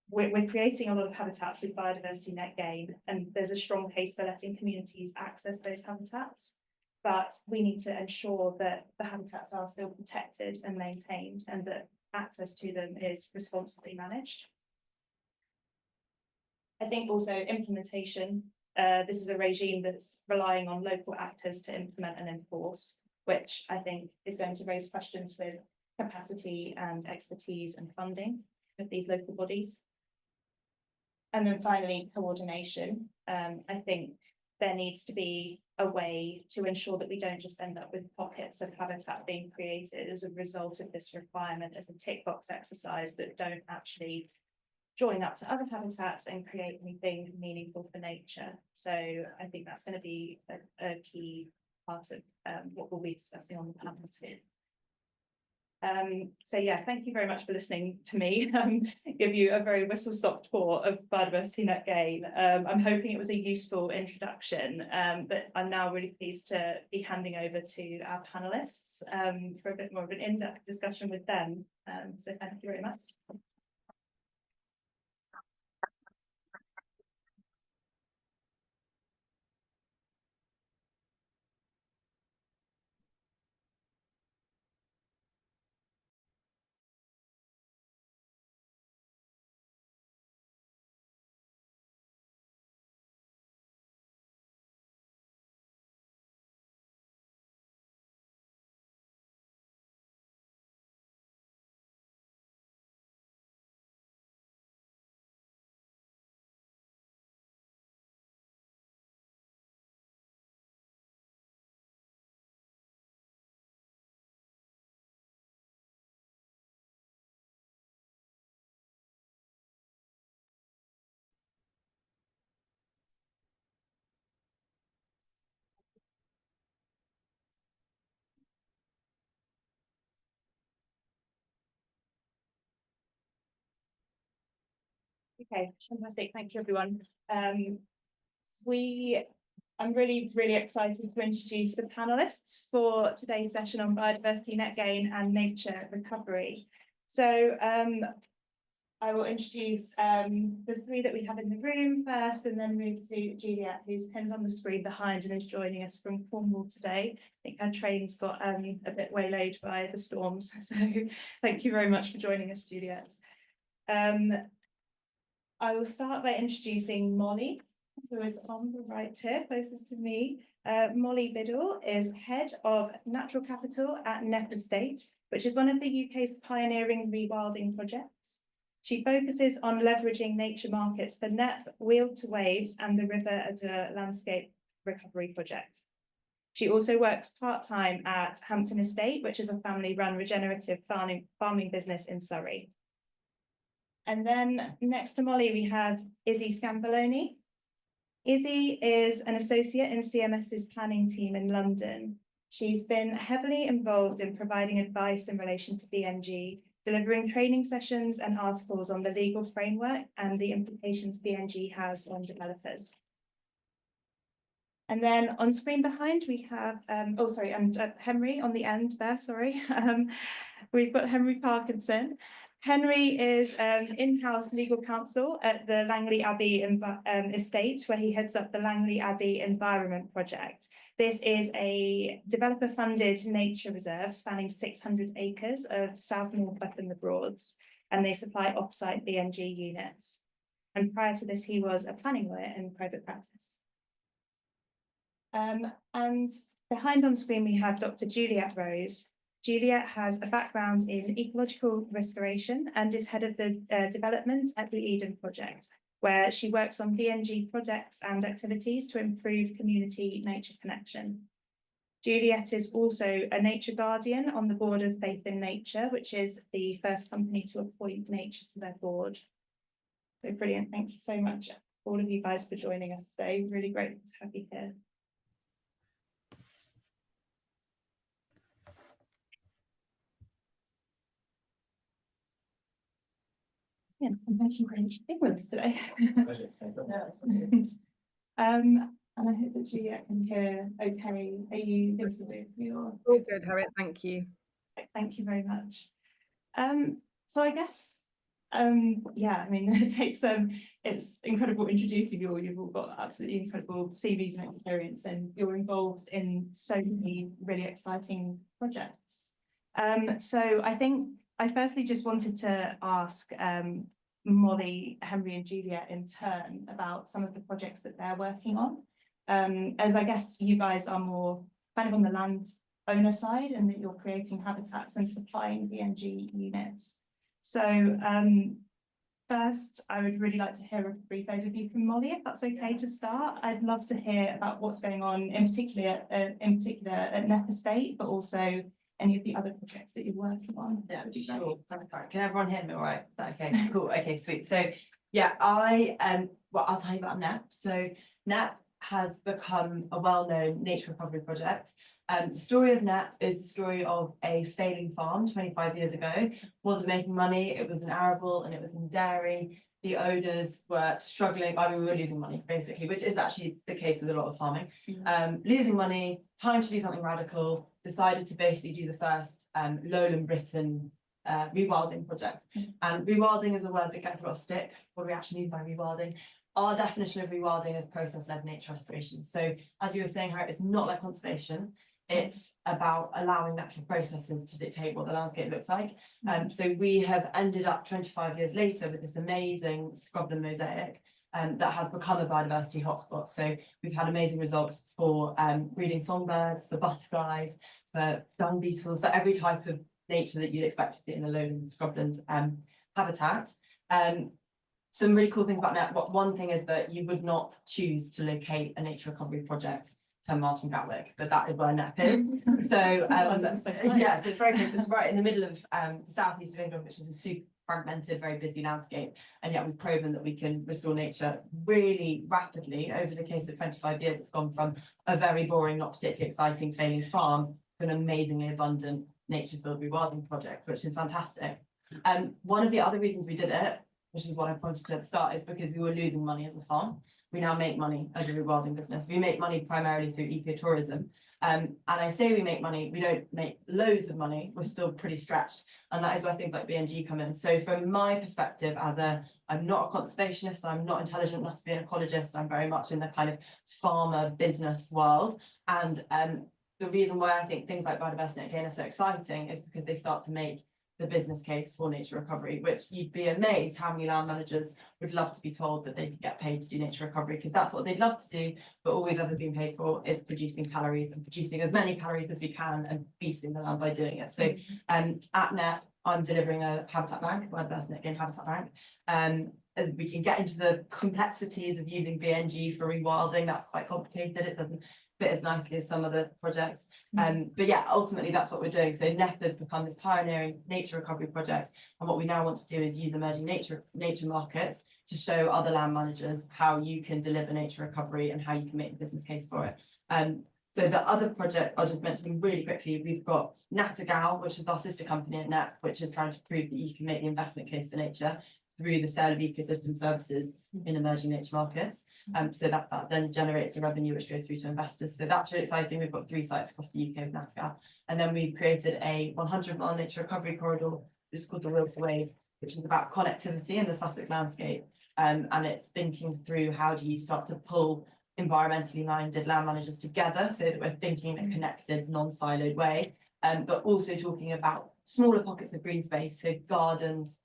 we're creating a lot of habitats with biodiversity net gain, and there's a strong case for letting communities access those habitats, but we need to ensure that the habitats are still protected and maintained, and that access to them is responsibly managed. I think also implementation. This is a regime that's relying on local actors to implement and enforce, which I think is going to raise questions with capacity and expertise and funding of these local bodies. And then finally, coordination. I think there needs to be a way to ensure that we don't just end up with pockets of habitat being created as a result of this requirement as a tick box exercise that don't actually join up to other habitats and create anything meaningful for nature. So I think that's going to be a key part of what we'll be discussing on the panel too. So yeah, thank you very much for listening to me give you a very whistle-stop tour of Biodiversity Net Gain. I'm hoping it was a useful introduction, but I'm now really pleased to be handing over to our panellists for a bit more of an in-depth discussion with them. So thank you very much. Okay, fantastic. Thank you, everyone. I'm really excited to introduce the panelists for today's session on biodiversity net gain and nature recovery. So I will introduce the three that we have in the room first, and then move to Juliet, who's pinned on the screen behind and is joining us from Cornwall today. I think our train's got a bit waylaid by the storms, so thank you very much for joining us, Juliet. I will start by introducing Molly, who is on the right here, closest to me. Molly Biddell is head of natural capital at Knepp Estate, which is one of the UK's pioneering rewilding projects. She focuses on leveraging nature markets for Knepp, Wheel to Waves, and the River Adur landscape recovery project. She also works part-time at Hampton Estate, which is a family-run regenerative farming business in Surrey. And then next to Molly, we have Sgambellone. Izzy is an associate in CMS's planning team in London. She's been heavily involved in providing advice in relation to BNG, delivering training sessions and articles on the legal framework and the implications BNG has on developers. And then on screen behind, we have, oh, sorry, and Henry on the end there, sorry. We've got Henry Parkinson. Henry is in-house legal counsel at the Langley Abbey estate, where he heads up the Langley Abbey Environment Project. This is a developer-funded nature reserve spanning 600 acres of South Norfolk and the Broads, and they supply off-site BNG units. And prior to this, he was a planning lawyer in private practice. And behind on screen, we have Dr. Juliet Rose. Juliet has a background in ecological restoration and is head of the development at the Eden Project, where she works on BNG projects and activities to improve community nature connection. Juliet is also a nature guardian on the board of Faith in Nature, which is the first company to appoint nature to their board. So brilliant. Thank you so much, all of you guys, for joining us today. Really great to have you here. Yeah, I'm making great big ones today. And I hope that Juliet can hear okay. Are you listening? All good, Harriet, thank you. Thank you very much. So I guess, yeah, I mean, it's incredible introducing you all. You've all got absolutely incredible CVs and experience, and you're involved in so many really exciting projects. So I think I firstly just wanted to ask Molly, Henry and Juliet in turn about some of the projects that they're working on. As I guess you guys are more kind of on the land owner side, and that you're creating habitats and supplying BNG units. So first, I would really like to hear a brief overview from Molly, if that's okay to start. I'd love to hear about what's going on in particular at Knepp Estate, but also any of the other projects that you're working on. Yeah, sure. Can everyone hear me all right? Is that okay? Cool. Okay, sweet. So yeah, well, I'll tell you about Knepp. So Knepp has become a well-known nature recovery project. The story of Knepp is the story of a failing farm 25 years ago. Wasn't making money, it was an arable and it was in dairy. The owners were struggling, I mean, we were losing money basically, which is actually the case with a lot of farming. Losing money, time to do something radical, decided to basically do the first lowland Britain rewilding project. And rewilding is a word that gets a lot of stick. What do we actually mean by rewilding? Our definition of rewilding is process-led nature restoration. So as you were saying, Harriet, it's not like conservation. It's about allowing natural processes to dictate what the landscape looks like. So we have ended up 25 years later with this amazing scrubland mosaic that has become a biodiversity hotspot. So we've had amazing results for breeding songbirds, for butterflies, for dung beetles, for every type of nature that you'd expect to see in a lowland scrubland habitat. Some really cool things about Knepp. One thing is that you would not choose to locate a nature recovery project 10 miles from Gatwick, but that is where Knepp is. So yeah, so it's very close. It's right in the middle of the southeast of England, which is a super fragmented, very busy landscape. And yet we've proven that we can restore nature really rapidly. Over the case of 25 years, it's gone from a very boring, not particularly exciting, failing farm to an amazingly abundant nature-filled rewilding project, which is fantastic. One of the other reasons we did it, which is what I pointed to at the start, is because we were losing money as a farm. We now make money as a rewilding business. We make money primarily through ecotourism. And I say we make money, we don't make loads of money, we're still pretty stretched. And that is where things like BNG come in. So from my perspective, I'm not a conservationist, I'm not intelligent enough to be an ecologist, I'm very much in the kind of farmer business world. And the reason why I think things like Biodiversity Net Gain are so exciting is because they start to make the business case for nature recovery, which you'd be amazed how many land managers would love to be told that they could get paid to do nature recovery, because that's what they'd love to do, but all we've ever been paid for is producing calories and producing as many calories as we can and feasting the land by doing it. So at Knepp, I'm delivering a habitat bank, Biodiversity Net Gain habitat bank. And we can get into the complexities of using BNG for rewilding. That's quite complicated. It doesn't fit as nicely as some of the projects. But yeah, ultimately that's what we're doing. So Knepp has become this pioneering nature recovery project. And what we now want to do is use emerging nature markets to show other land managers how you can deliver nature recovery and how you can make the business case for it. So the other projects, I'll just mention them really quickly. We've got Nattergal, which is our sister company at Knepp, which is trying to prove that you can make the investment case for nature. through the sale of ecosystem services in emerging nature markets. So that then generates a revenue which goes through to investors. So that's really exciting. We've got 3 sites across the UK with NatScale. And then we've created a 100-mile nature recovery corridor, which is called the Will to Wave, which is about connectivity in the Sussex landscape. And it's thinking through how do you start to pull environmentally minded land managers together so that we're thinking in a connected, non-siloed way, but also talking about smaller pockets of green space, so gardens,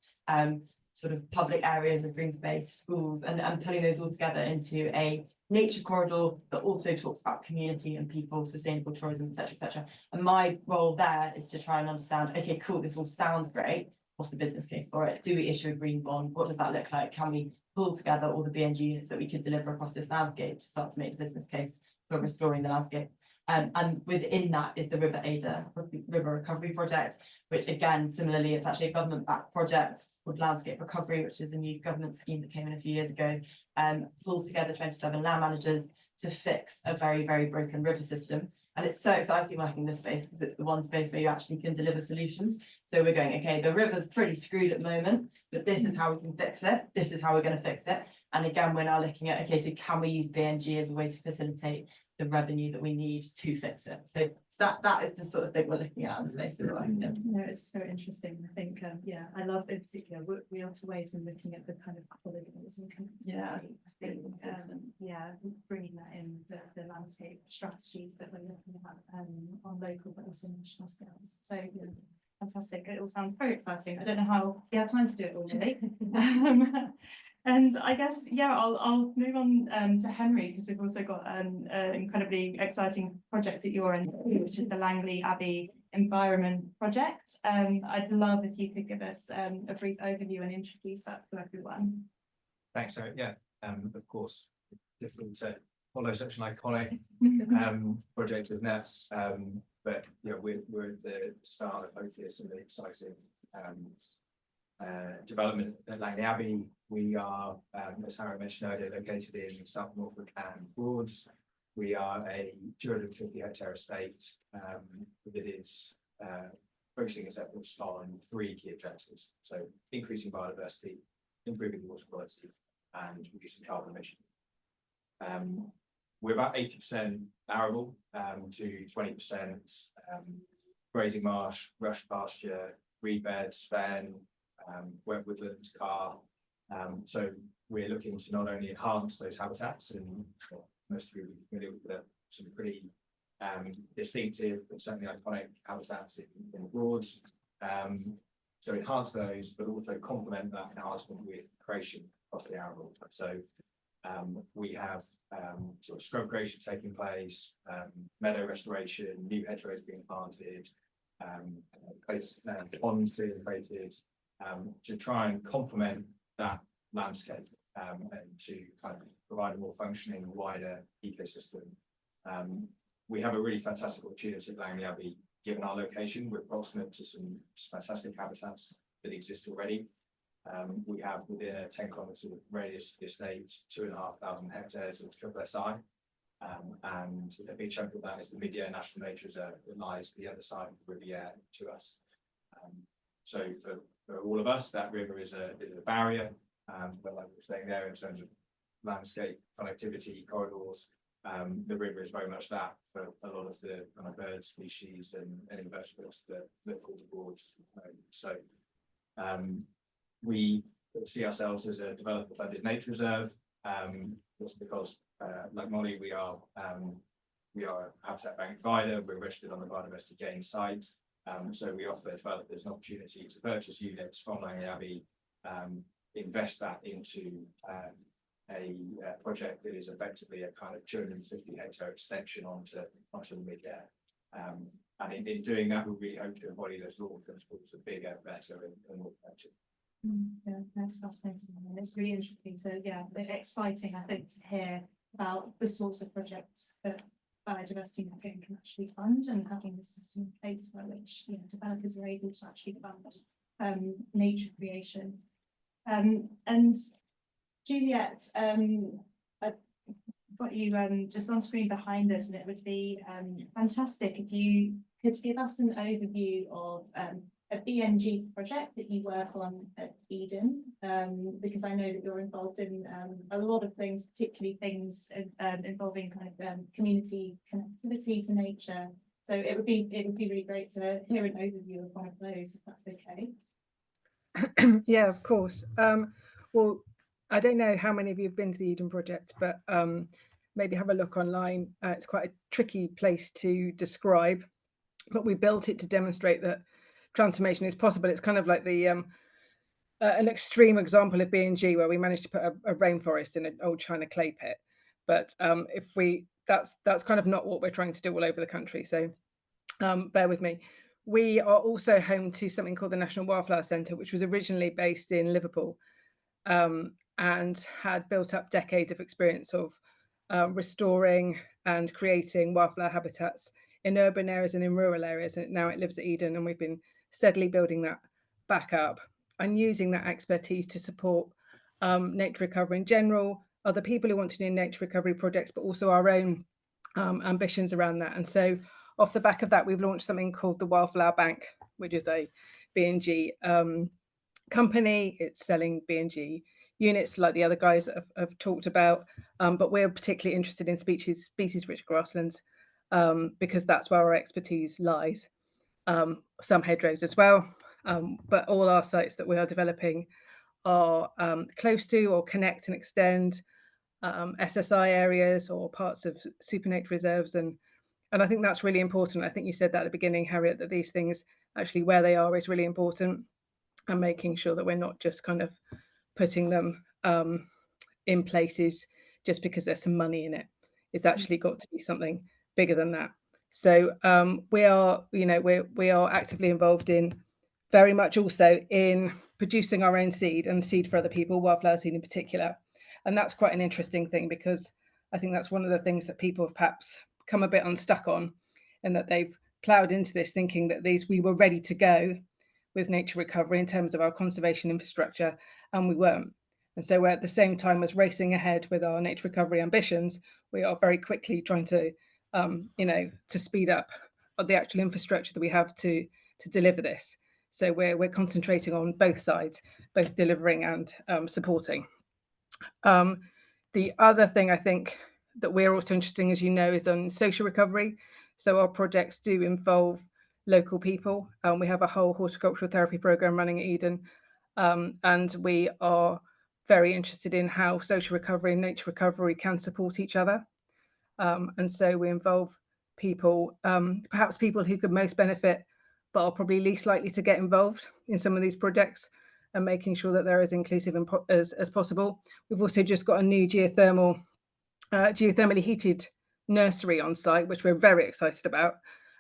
sort of public areas of green space, schools, and pulling those all together into a nature corridor that also talks about community and people, sustainable tourism, etc., etc. And my role there is to try and understand, okay, cool, this all sounds great. What's the business case for it? Do we issue a green bond? What does that look like? Can we pull together all the BNG units that we could deliver across this landscape to start to make the business case for restoring the landscape? And within that is the River Recovery Project, which again, similarly, it's actually a government-backed project called Landscape Recovery, which is a new government scheme that came in a few years ago, pulls together 27 land managers to fix a very, very broken river system. And it's so exciting working in this space because it's the one space where you actually can deliver solutions. So we're going, okay, the river's pretty screwed at the moment, but this is how we can fix it. This is how we're going to fix it. And again, we're now looking at, okay, so can we use BNG as a way to facilitate the revenue that we need to fix it? So that is the sort of thing we're looking at in the space as well. Yeah. No, it's so interesting. I think, yeah, I love in particular we are to waves and looking at the kind of corridors and connectivity. I think, yeah, bringing that in the landscape strategies that we're looking at on local but also national scales. So yeah, fantastic. It all sounds very exciting. I don't know how we have time to do it all really. And I guess, yeah, I'll move on to Henry, because we've also got an incredibly exciting project at your end, which is the Langley Abbey Environment Project. I'd love if you could give us a brief overview and introduce that to everyone. Thanks, Harriet. Yeah, of course, difficult to follow such an iconic project with Knepp, but yeah, we're at the start of hopefully some exciting development at Langley Abbey. We are, as Harriet mentioned earlier, located in South Norfolk and Broads. We are a 250-hectare estate that is focusing its efforts on 3 key objectives. So increasing biodiversity, improving water quality, and reducing carbon emissions. We're about 80% arable to 20% grazing marsh, rush pasture, reed beds, fen, wet woodlands, carr. So we're looking to not only enhance those habitats, and most of you will be familiar with some pretty distinctive and certainly iconic habitats in the Broads. So enhance those, but also complement that enhancement with creation across the arable. So we have sort of scrub creation taking place, meadow restoration, new hedgerows being planted, ponds being created, to try and complement that landscape and to kind of provide a more functioning, wider ecosystem. We have a really fantastic opportunity at Langley Abbey, given our location. We're proximate to some fantastic habitats that exist already. We have within a 10-kilometre sort of radius of the estate 2,500 hectares of triple SI, and a big chunk of that is the Mid-Year National Nature Reserve that lies the other side of the River Yare to us. So for all of us, that river is a barrier, but like we were saying there, in terms of landscape, connectivity, corridors, the river is very much that for a lot of the kind of bird species and invertebrates that call the Broads. So we see ourselves as a developer-funded nature reserve. That's because, like Molly, we are a habitat bank provider. We're registered on the Biodiversity Gain site. So we offer developers an opportunity to purchase units from Langley Abbey, invest that into a project that is effectively a kind of 250-hectare extension onto the Mid-Yare. And in doing that, we really hope to embody those law principles of bigger, better, and more effective. Yeah, that's fascinating. And it's really interesting to, yeah, exciting, I think, to hear about the sorts of projects that Biodiversity Net Gain can actually fund, and having this system in place by which, you know, developers are able to actually fund nature creation. And Juliet, I've got you just on screen behind us, and it would be fantastic if you could give us an overview of a BNG project that you work on at Eden, because I know that you're involved in a lot of things, particularly things involving kind of community connectivity to nature. So it would be really great to hear an overview of one of those, if that's okay. Yeah, of course. Well, I don't know how many of you have been to the Eden Project, but maybe have a look online. It's quite a tricky place to describe, but we built it to demonstrate that transformation is possible. It's kind of like the an extreme example of B&G, where we managed to put a rainforest in an old China clay pit. But if we, that's kind of not what we're trying to do all over the country. So bear with me. We are also home to something called the National Wildflower Centre, which was originally based in Liverpool, and had built up decades of experience of restoring and creating wildflower habitats in urban areas and in rural areas. And now it lives at Eden, and we've been steadily building that back up and using that expertise to support nature recovery in general, other people who want to do nature recovery projects, but also our own ambitions around that. And so off the back of that, we've launched something called the Wildflower Bank, which is a B&G company. It's selling B&G units like the other guys that have talked about, but we're particularly interested in species-rich grasslands because that's where our expertise lies. Some hedgerows as well, but all our sites that we are developing are close to or connect and extend SSI areas or parts of super nature reserves, and I think that's really important. I think you said that at the beginning, Harriet, that these things actually where they are is really important, and making sure that we're not just kind of putting them in places just because there's some money in it. It's actually got to be something bigger than that. So we are, you know, we are actively involved in very much also in producing our own seed and seed for other people, wildflower seed in particular. And that's quite an interesting thing, because I think that's one of the things that people have perhaps come a bit unstuck on, and that they've ploughed into this thinking that we were ready to go with nature recovery in terms of our conservation infrastructure, and we weren't. And so we're at the same time as racing ahead with our nature recovery ambitions, we are very quickly trying to, you know, to speed up the actual infrastructure that we have to deliver this. So we're concentrating on both sides, both delivering and supporting. The other thing I think that we're also interested in, as you know, is on social recovery. So our projects do involve local people. We have a whole horticultural therapy program running at Eden, and we are very interested in how social recovery and nature recovery can support each other. And so we involve people, perhaps people who could most benefit, but are probably least likely to get involved in some of these projects, and making sure that they're as inclusive as possible. We've also just got a new geothermally heated nursery on site, which we're very excited about.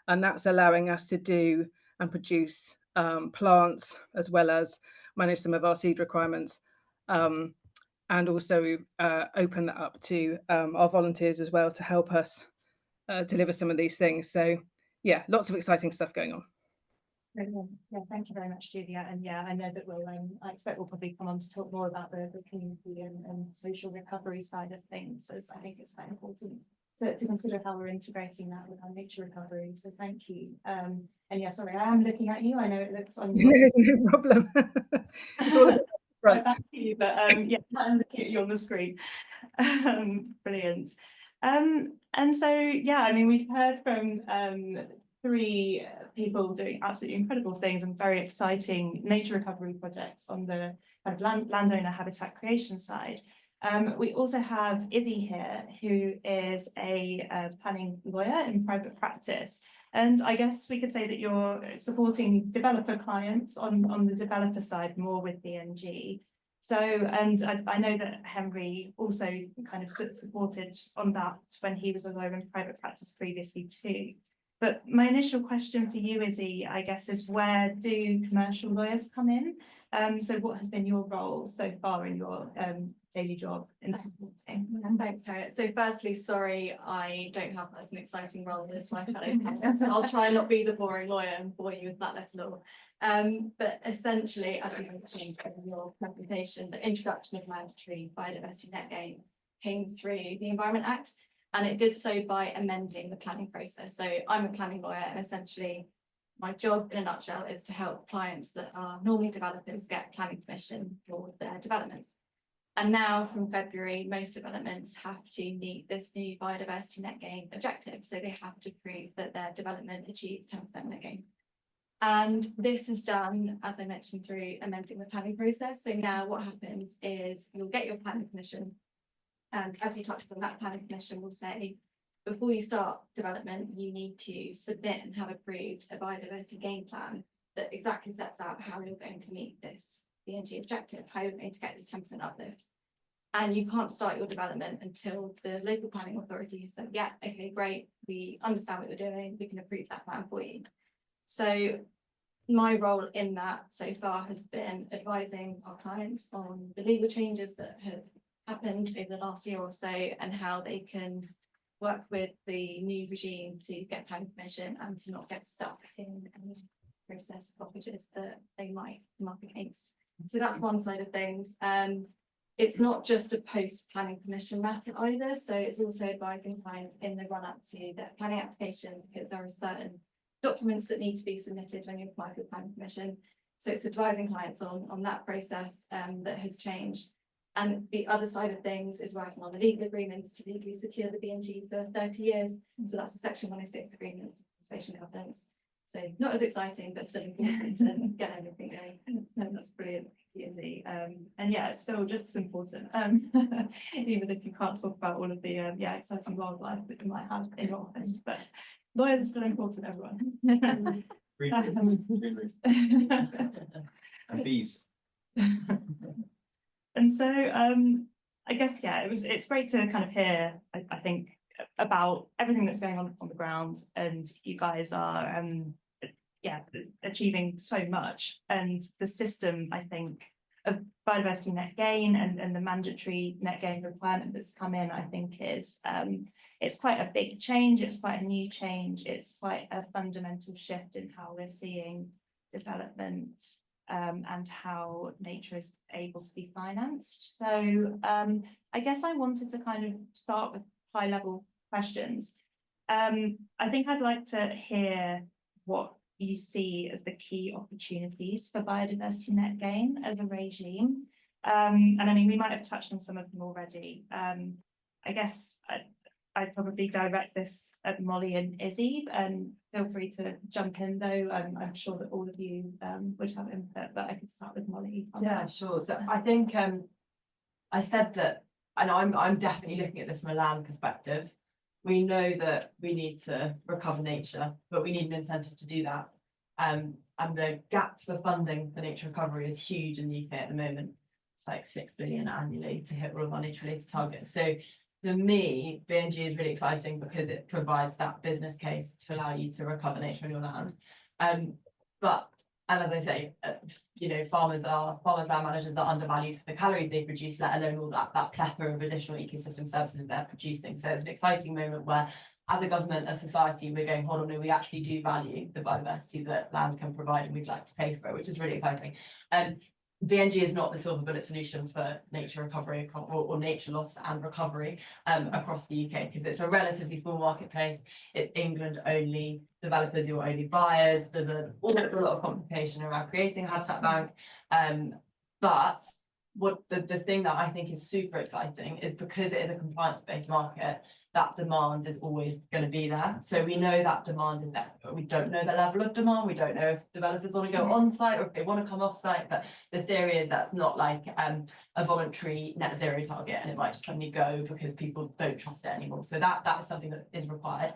And that's allowing us to do and produce plants, as well as manage some of our seed requirements. And also open that up to our volunteers as well to help us deliver some of these things. So yeah, lots of exciting stuff going on. Brilliant. Yeah, thank you very much, Juliet. And yeah, I know that I expect we'll probably come on to talk more about the community and social recovery side of things, as I think it's quite important to consider how we're integrating that with our nature recovery. So thank you. And yeah, sorry, I am looking at you. I know it looks on your No problem. It's all about right back to you, but yeah, I'm looking at you on the screen. Brilliant. And so yeah, I mean, we've heard from three people doing absolutely incredible things and very exciting nature recovery projects on the kind of landowner habitat creation side. We also have Izzy here, who is a planning lawyer in private practice. And I guess we could say that you're supporting developer clients on the developer side more with B&G. So, and I know that Henry also kind of supported on that when he was a lawyer in private practice previously too. But my initial question for you, Izzy, I guess, is where do commercial lawyers come in? So what has been your role so far in your daily job in supporting? And thanks, Harriet. So firstly, sorry, I don't have as an exciting role as my fellow panelists. I'll try and not be the boring lawyer and bore you with that letter law. But essentially, as you mentioned in your presentation, the introduction of mandatory Biodiversity Net Gain came through the Environment Act, and it did so by amending the planning process. So I'm a planning lawyer, and essentially my job in a nutshell is to help clients that are normally developers get planning permission for their developments. And now from February, most developments have to meet this new biodiversity net gain objective. So they have to prove that their development achieves 10% net gain. And this is done, as I mentioned, through amending the planning process. So now what happens is you'll get your planning permission. And as you touched on, that planning permission will say, before you start development, you need to submit and have approved a biodiversity gain plan that exactly sets out how you're going to meet this BNG objective, how you're going to get this 10% uplift. And you can't start your development until the local planning authority has said, yeah, okay, great, we understand what you're doing, we can approve that plan for you. So my role in that so far has been advising our clients on the legal changes that have happened over the last year or so and how they can work with the new regime to get planning permission and to not get stuck in any process blockages that they might come up against. So that's one side of things. It's not just a post-planning permission matter either, so it's also advising clients in the run-up to their planning application, because there are certain documents that need to be submitted when you apply for planning permission. So it's advising clients on that process that has changed. And the other side of things is working on the legal agreements to legally secure the BNG for 30 years. So that's a Section 106 agreements, spatial governance. So not as exciting, but still important to get everything going. No, that's brilliant, Izzy. And yeah, it's still just as important, even if you can't talk about all of the exciting wildlife that you might have in your office. But lawyers are still important, everyone. And bees. And so I guess, yeah, it's great to kind of hear, I think, about everything that's going on the ground, and you guys are achieving so much. And the system, I think, of biodiversity net gain and the mandatory net gain requirement that's come in, I think is it's quite a big change, it's quite a new change, it's quite a fundamental shift in how we're seeing development and how nature is able to be financed. So I guess I wanted to kind of start with high level questions. I think I'd like to hear what you see as the key opportunities for biodiversity net gain as a regime. And I mean, we might have touched on some of them already. I guess I'd probably direct this at Molly and Izzy, and feel free to jump in though. I'm sure that all of you would have input, but I could start with Molly. Yeah, sure. So I think I said that, and I'm definitely looking at this from a land perspective. We know that we need to recover nature, but we need an incentive to do that. And the gap for funding for nature recovery is huge in the UK at the moment. It's like 6 billion annually to hit all of our nature-related targets. So for me, BNG is really exciting because it provides that business case to allow you to recover nature on your land. And as I say, farmers, land managers are undervalued for the calories they produce, let alone all that plethora of additional ecosystem services they're producing. So it's an exciting moment where, as a government, as society, we're going, hold on, no, we actually do value the biodiversity that land can provide, and we'd like to pay for it, which is really exciting. BNG is not the silver bullet solution for nature recovery or nature loss and recovery across the UK, because it's a relatively small marketplace. It's England only, developers, you're only buyers. There's a lot of complication around creating a habitat bank. But what the thing that I think is super exciting is, because it is a compliance-based market, that demand is always going to be there. So we know that demand is there, but we don't know the level of demand. We don't know if developers want to go on site or if they want to come off site. But the theory is that's not like a voluntary net zero target, and it might just suddenly go because people don't trust it anymore. So that is something that is required.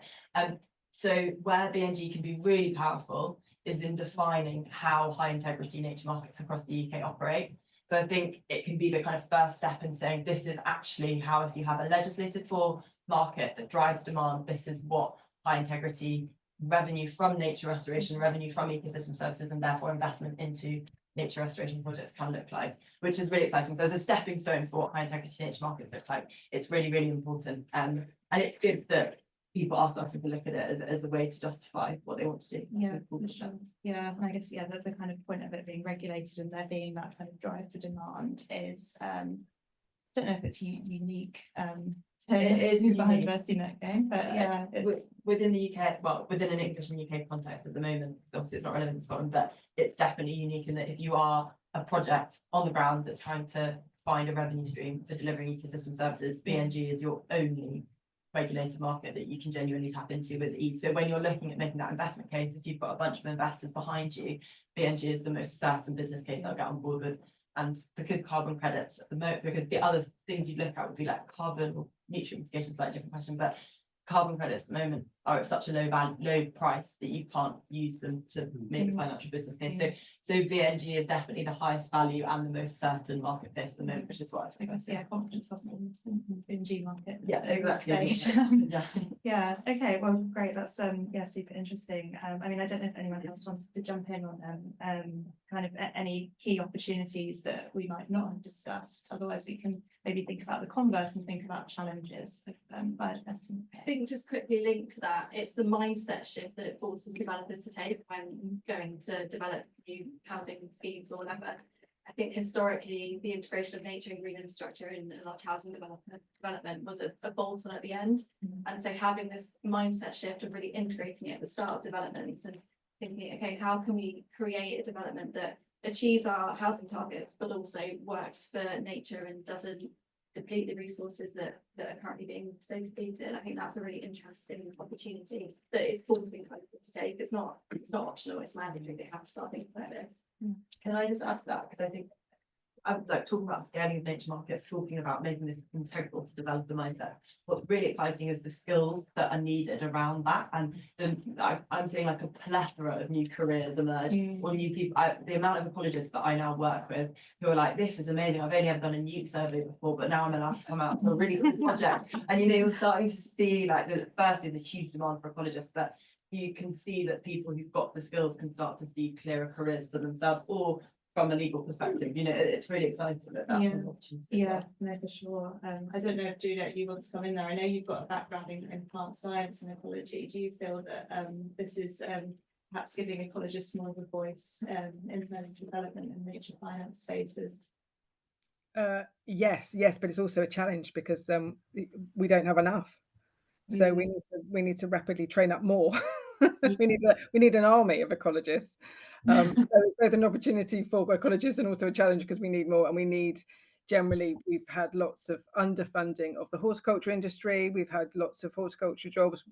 So where BNG can be really powerful is in defining how high integrity nature markets across the UK operate. So I think it can be the kind of first step in saying, this is actually how, if you have a legislated for market that drives demand, this is what high integrity revenue from nature restoration, revenue from ecosystem services, and therefore investment into nature restoration projects can look like, which is really exciting. So there's a stepping stone for what high integrity nature markets look like. It's really, really important. And it's good that people are starting to look at it as a way to justify what they want to do. Yeah, yeah, and I guess the kind of point of it being regulated and there being that kind of drive to demand is don't know if it's unique It is to unique. Biodiversity Net Gain, but yeah, it's Within the UK, well, within an English and UK context at the moment, because obviously it's not relevant in Scotland, but it's definitely unique in that if you are a project on the ground that's trying to find a revenue stream for delivering ecosystem services, BNG is your only regulated market that you can genuinely tap into with ease. So when you're looking at making that investment case, if you've got a bunch of investors behind you, BNG is the most certain business case they'll get on board with. And because carbon credits at the moment, because the other things you look at would be like carbon or nutrient mitigation, slightly different question, but carbon credits at the moment are at such a low price that you can't use them to make a financial business case. So BNG is definitely the highest value and the most certain marketplace at the moment, which is what I think. yeah, confidence doesn't always in the BNG market. Yeah, at this exactly. stage. Yeah. Yeah, okay, well, great, that's yeah, super interesting. I mean, I don't know if anyone else wants to jump in on kind of any key opportunities that we might not have discussed. Otherwise, we can maybe think about the converse and think about challenges of biodiversity. I think just quickly linked to that, it's the mindset shift that it forces developers to take when going to develop new housing schemes or whatever. I think historically the integration of nature and green infrastructure in a large housing development was a bolt-on at the end. And so having this mindset shift of really integrating it at the start of developments and thinking, okay, how can we create a development that achieves our housing targets, but also works for nature and doesn't deplete the resources that are currently being so depleted. I think that's a really interesting opportunity that is forcing countries to take. It's not optional, it's mandatory. They have to start thinking about this. Can I just add to that? Because I think I'm like talking about scaling of nature markets, talking about making this integral to develop the mindset. What's really exciting is the skills that are needed around that, and I'm seeing like a plethora of new careers emerge, or new people. The amount of ecologists that I now work with who are like, this is amazing. I've only ever done a newt survey before, but now I'm allowed to come out for a really cool project. And you're starting to see like the first is a huge demand for ecologists, but you can see that people who've got the skills can start to see clearer careers for themselves, or from a legal perspective, it's really exciting that that's an opportunity. Yeah, no, for sure. I don't know if Juliet, you want to come in there. I know you've got a background in plant science and ecology. Do you feel that this is perhaps giving ecologists more of a voice in terms of development in nature finance spaces? Yes, but it's also a challenge because we don't have enough. So we need to rapidly train up more. we need an army of ecologists. So it's both an opportunity for ecologists and also a challenge because we need more, and we need generally, we've had lots of underfunding of the horticulture industry. We've had lots of horticulture jobs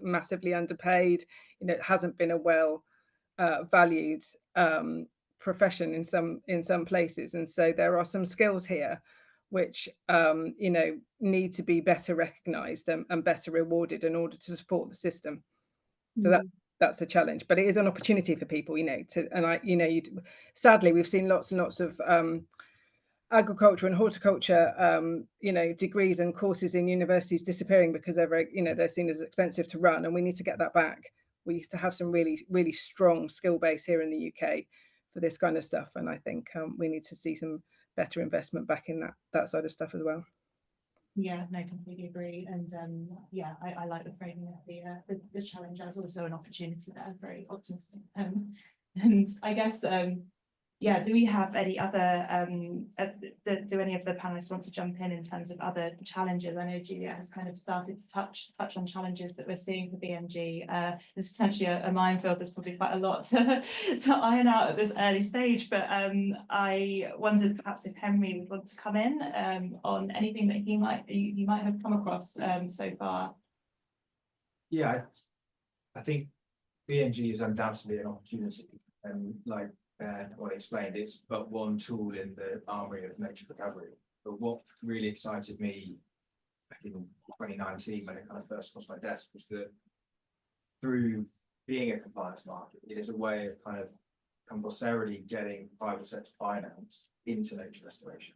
massively underpaid. It hasn't been a well valued profession in some places, and so there are some skills here which need to be better recognized and better rewarded in order to support the system. So that's a challenge, but it is an opportunity for people, sadly we've seen lots and lots of agriculture and horticulture degrees and courses in universities disappearing because they're seen as expensive to run, and we need to get that back. We used to have some really, really strong skill base here in the UK for this kind of stuff, and I think we need to see some better investment back in that side of stuff as well. Yeah, no, completely agree. And yeah, I like the framing of the challenge as also an opportunity that I'm very optimistic. And I guess yeah, do we have any other do any of the panelists want to jump in terms of other challenges? I know Juliet has kind of started to touch on challenges that we're seeing for BNG. There's potentially a minefield. There's probably quite a lot to iron out at this early stage, but I wondered perhaps if Henry would want to come in on anything that you might have come across so far. Yeah, I think BNG is undoubtedly an opportunity, and like what I explained, it's but one tool in the armory of nature recovery. But what really excited me back in 2019 when it kind of first crossed my desk was that through being a compliance market, it is a way of kind of compulsorily getting private sector finance into nature restoration.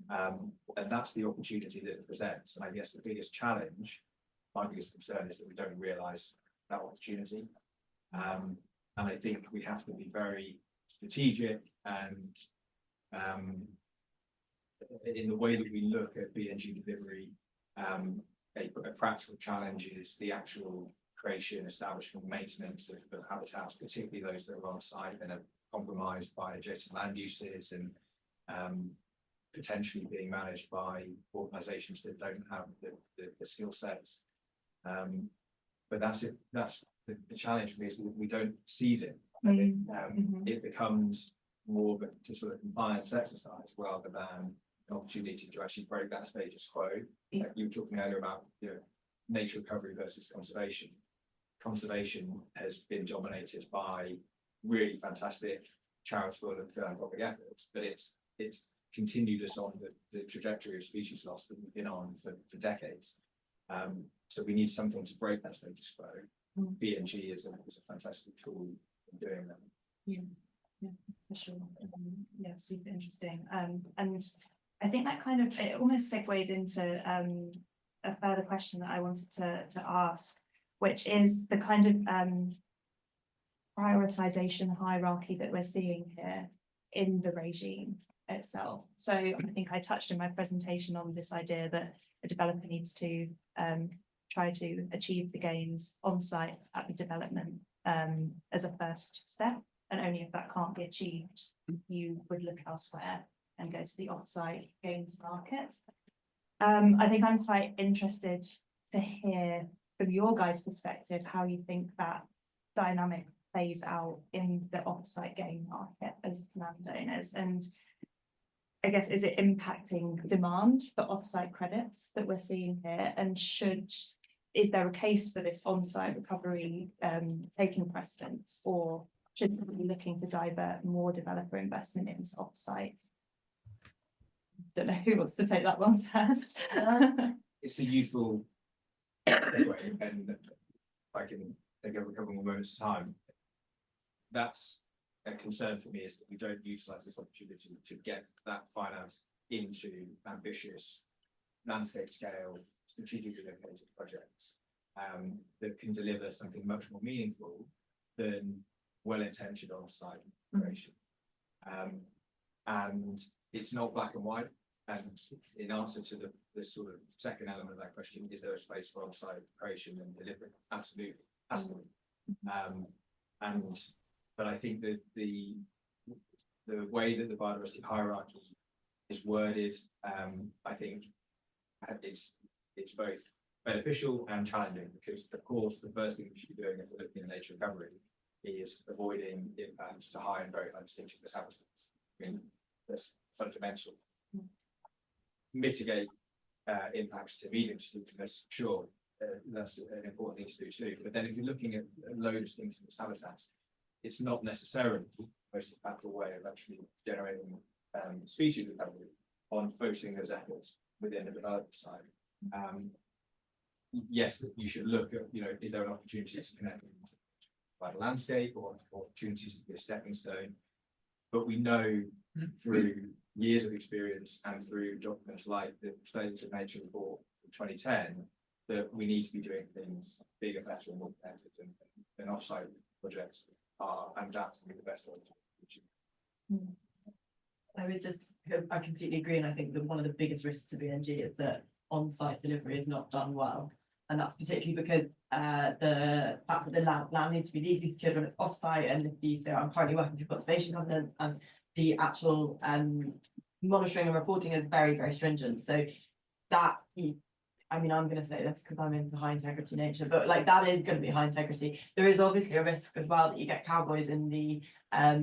And that's the opportunity that it presents. And I guess the biggest challenge, my biggest concern is that we don't realise that opportunity. And I think we have to be very strategic and in the way that we look at BNG delivery. A practical challenge is the actual creation, establishment, maintenance of habitats, particularly those that are on site and are compromised by adjacent land uses and potentially being managed by organisations that don't have the skill sets. But that's it. That's the challenge for me, is we don't seize it. I think it becomes more of a sort of compliance exercise rather than an opportunity to actually break that status quo. You were talking earlier about, you know, nature recovery versus conservation. Conservation has been dominated by really fantastic charitable and philanthropic efforts, but it's continued us on the trajectory of species loss that we've been on for decades. So we need something to break that status quo. BNG is a fantastic tool in doing that. Yeah, for sure. Yeah, super interesting. And I think that kind of, it almost segues into a further question that I wanted to ask, which is the kind of prioritization hierarchy that we're seeing here in the regime itself. So I think I touched in my presentation on this idea that a developer needs to try to achieve the gains on site at the development as a first step, and only if that can't be achieved, you would look elsewhere and go to the off-site gains market. I think I'm quite interested to hear from your guys' perspective how you think that dynamic plays out in the off-site gain market as landowners, and I guess, is it impacting demand for off-site credits that we're seeing here, and is there a case for this on-site recovery taking precedence, or should we be looking to divert more developer investment into off-site? Don't know who wants to take that one first. It's a useful way, and I can take over a couple more moments of time. That's a concern for me, is that we don't utilise this opportunity to get that finance into ambitious landscape scale, strategically located projects that can deliver something much more meaningful than well-intentioned on-site creation. And it's not black and white. And in answer to the sort of second element of that question, is there a space for on-site creation and delivery? Absolutely, absolutely. But I think that the way that the biodiversity hierarchy is worded, I think it's both beneficial and challenging, because of course the first thing we should be doing if we're looking at nature recovery is avoiding impacts to high and very high distinctiveness habitats. I mean, that's fundamental. Mitigate impacts to medium distinctiveness, sure, that's an important thing to do too. But then if you're looking at low distinctiveness habitats, it's not necessarily the most impactful way of actually generating species recovery on focusing those efforts within the development side. Yes, you should look at, you know, is there an opportunity to connect by the landscape, or opportunities to be a stepping stone? But we know through years of experience and through documents like the State of Nature report from 2010 that we need to be doing things bigger, better, and more connected, and off-site projects are undoubtedly the best one. I completely agree, and I think that one of the biggest risks to BNG is that on-site delivery is not done well, and that's particularly because the fact that the land needs to be legally secured when it's off-site, and if you say I'm currently working through conservation covenants, and the actual monitoring and reporting is very, very stringent. So that, I mean, I'm going to say this because I'm into high integrity nature, but like that is going to be high integrity. There is obviously a risk as well that you get cowboys in the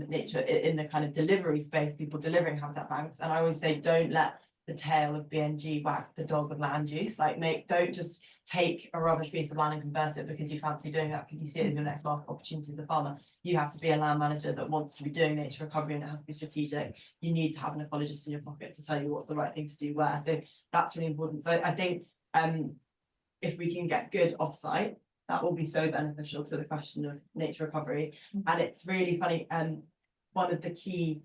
nature, in the kind of delivery space, people delivering habitat banks. And I always say, don't let the tail of BNG wag the dog of land use. Like, don't just take a rubbish piece of land and convert it because you fancy doing that because you see it as your next market opportunity as a farmer. You have to be a land manager that wants to be doing nature recovery, and it has to be strategic. You need to have an ecologist in your pocket to tell you what's the right thing to do where. So that's really important. So I think if we can get good offsite, that will be so beneficial to the question of nature recovery. And it's really funny, one of the key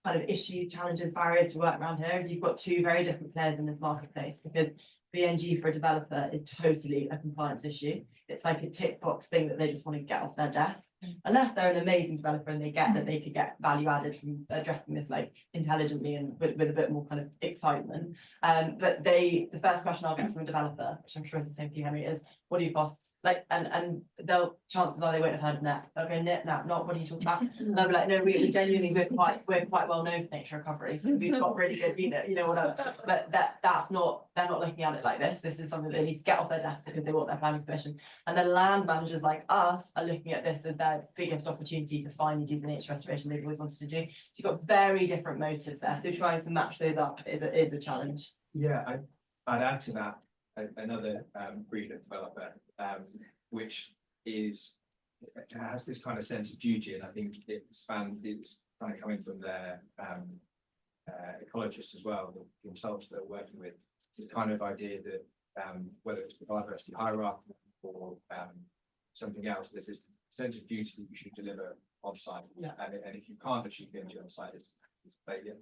kind of issues, challenges, barriers to work around here is you've got two very different players in this marketplace, because BNG for a developer is totally a compliance issue. It's like a tick box thing that they just want to get off their desk. Unless they're an amazing developer and they get that they could get value added from addressing this like intelligently and with a bit more kind of excitement. But the first question I'll get from a developer, which I'm sure is the same for you, Henry, is what are your costs? Like, and they'll, chances are they won't have heard of Knepp. They'll go, Knepp, not what are you talking about? And they'll be like, no, we genuinely, we're quite well known for nature recovery. So we've got really good, you know, whatever. But that's not, they're not looking at it like this. This is something they need to get off their desk because they want their planning permission. And the land managers like us are looking at this as their biggest opportunity to finally do the nature restoration they've always wanted to do. So you've got very different motives there. So trying to match those up is a challenge. Yeah, I'd add to that another breed of developer, which is has this kind of sense of duty, and I think it's kind of coming from their ecologists as well, the consultants that are working with. It's this kind of idea that whether it's the biodiversity hierarchy or something else, there's this sense of duty that you should deliver on site. Yeah. And if you can't achieve BNG on site, it's failure.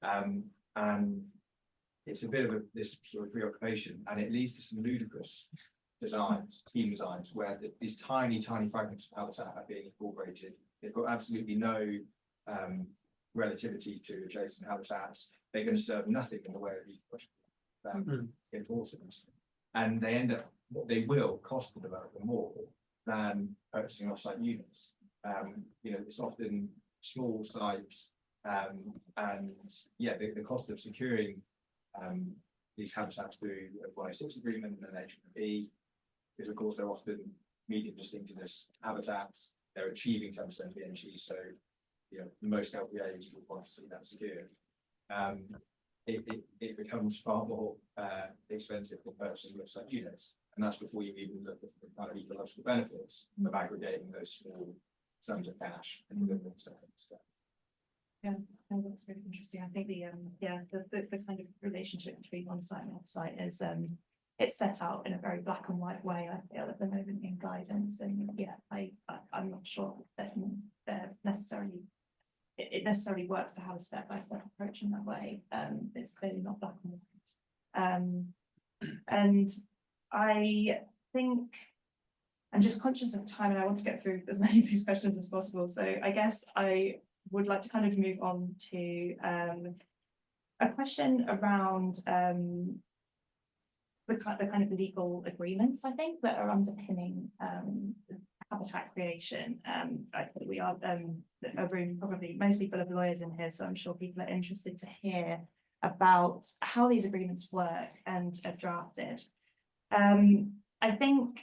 And it's a bit of this sort of preoccupation, and it leads to some ludicrous designs, scheme designs, where these tiny fragments of habitat are being incorporated. They've got absolutely no relativity to adjacent habitats. They're going to serve nothing in the way of enforcement, and they will cost the developer more than purchasing off-site units. You know, it's often small sites, and yeah, the cost of securing these habitats through a 106 agreement and an HMB, because of course they're often medium distinctiveness habitats. They're achieving 10% BNG, so you know most LPAs would want to see that secured. It becomes far more expensive than purchasing off-site units, and that's before you even look at the kind of ecological benefits of aggregating those small sums of cash and delivering stuff. Yeah, no, that's very interesting. I think the kind of relationship between on-site and off-site is it's set out in a very black and white way, I feel, at the moment in guidance. And yeah, I'm not sure that they're necessarily it necessarily works to have a step-by-step approach in that way. It's clearly not black and white. And I think I'm just conscious of time and I want to get through as many of these questions as possible. So I guess I would like to kind of move on to a question around the kind of legal agreements, I think, that are underpinning habitat creation. We are a room probably mostly full of lawyers in here, so I'm sure people are interested to hear about how these agreements work and are drafted. I think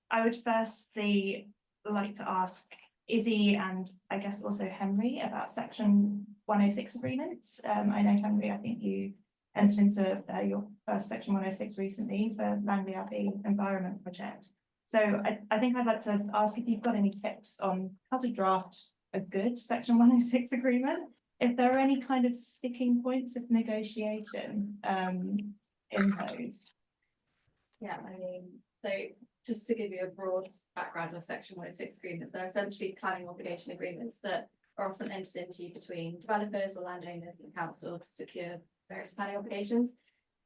I would firstly like to ask Izzy and I guess also Henry about Section 106 agreements. I know, Henry, I think you entered into your first Section 106 recently for Langley Abbey Environment Project. So I think I'd like to ask if you've got any tips on how to draft a good Section 106 agreement, if there are any kind of sticking points of negotiation in those. Yeah, I mean, so just to give you a broad background of Section 106 agreements, they're essentially planning obligation agreements that are often entered into between developers or landowners and council to secure various planning obligations.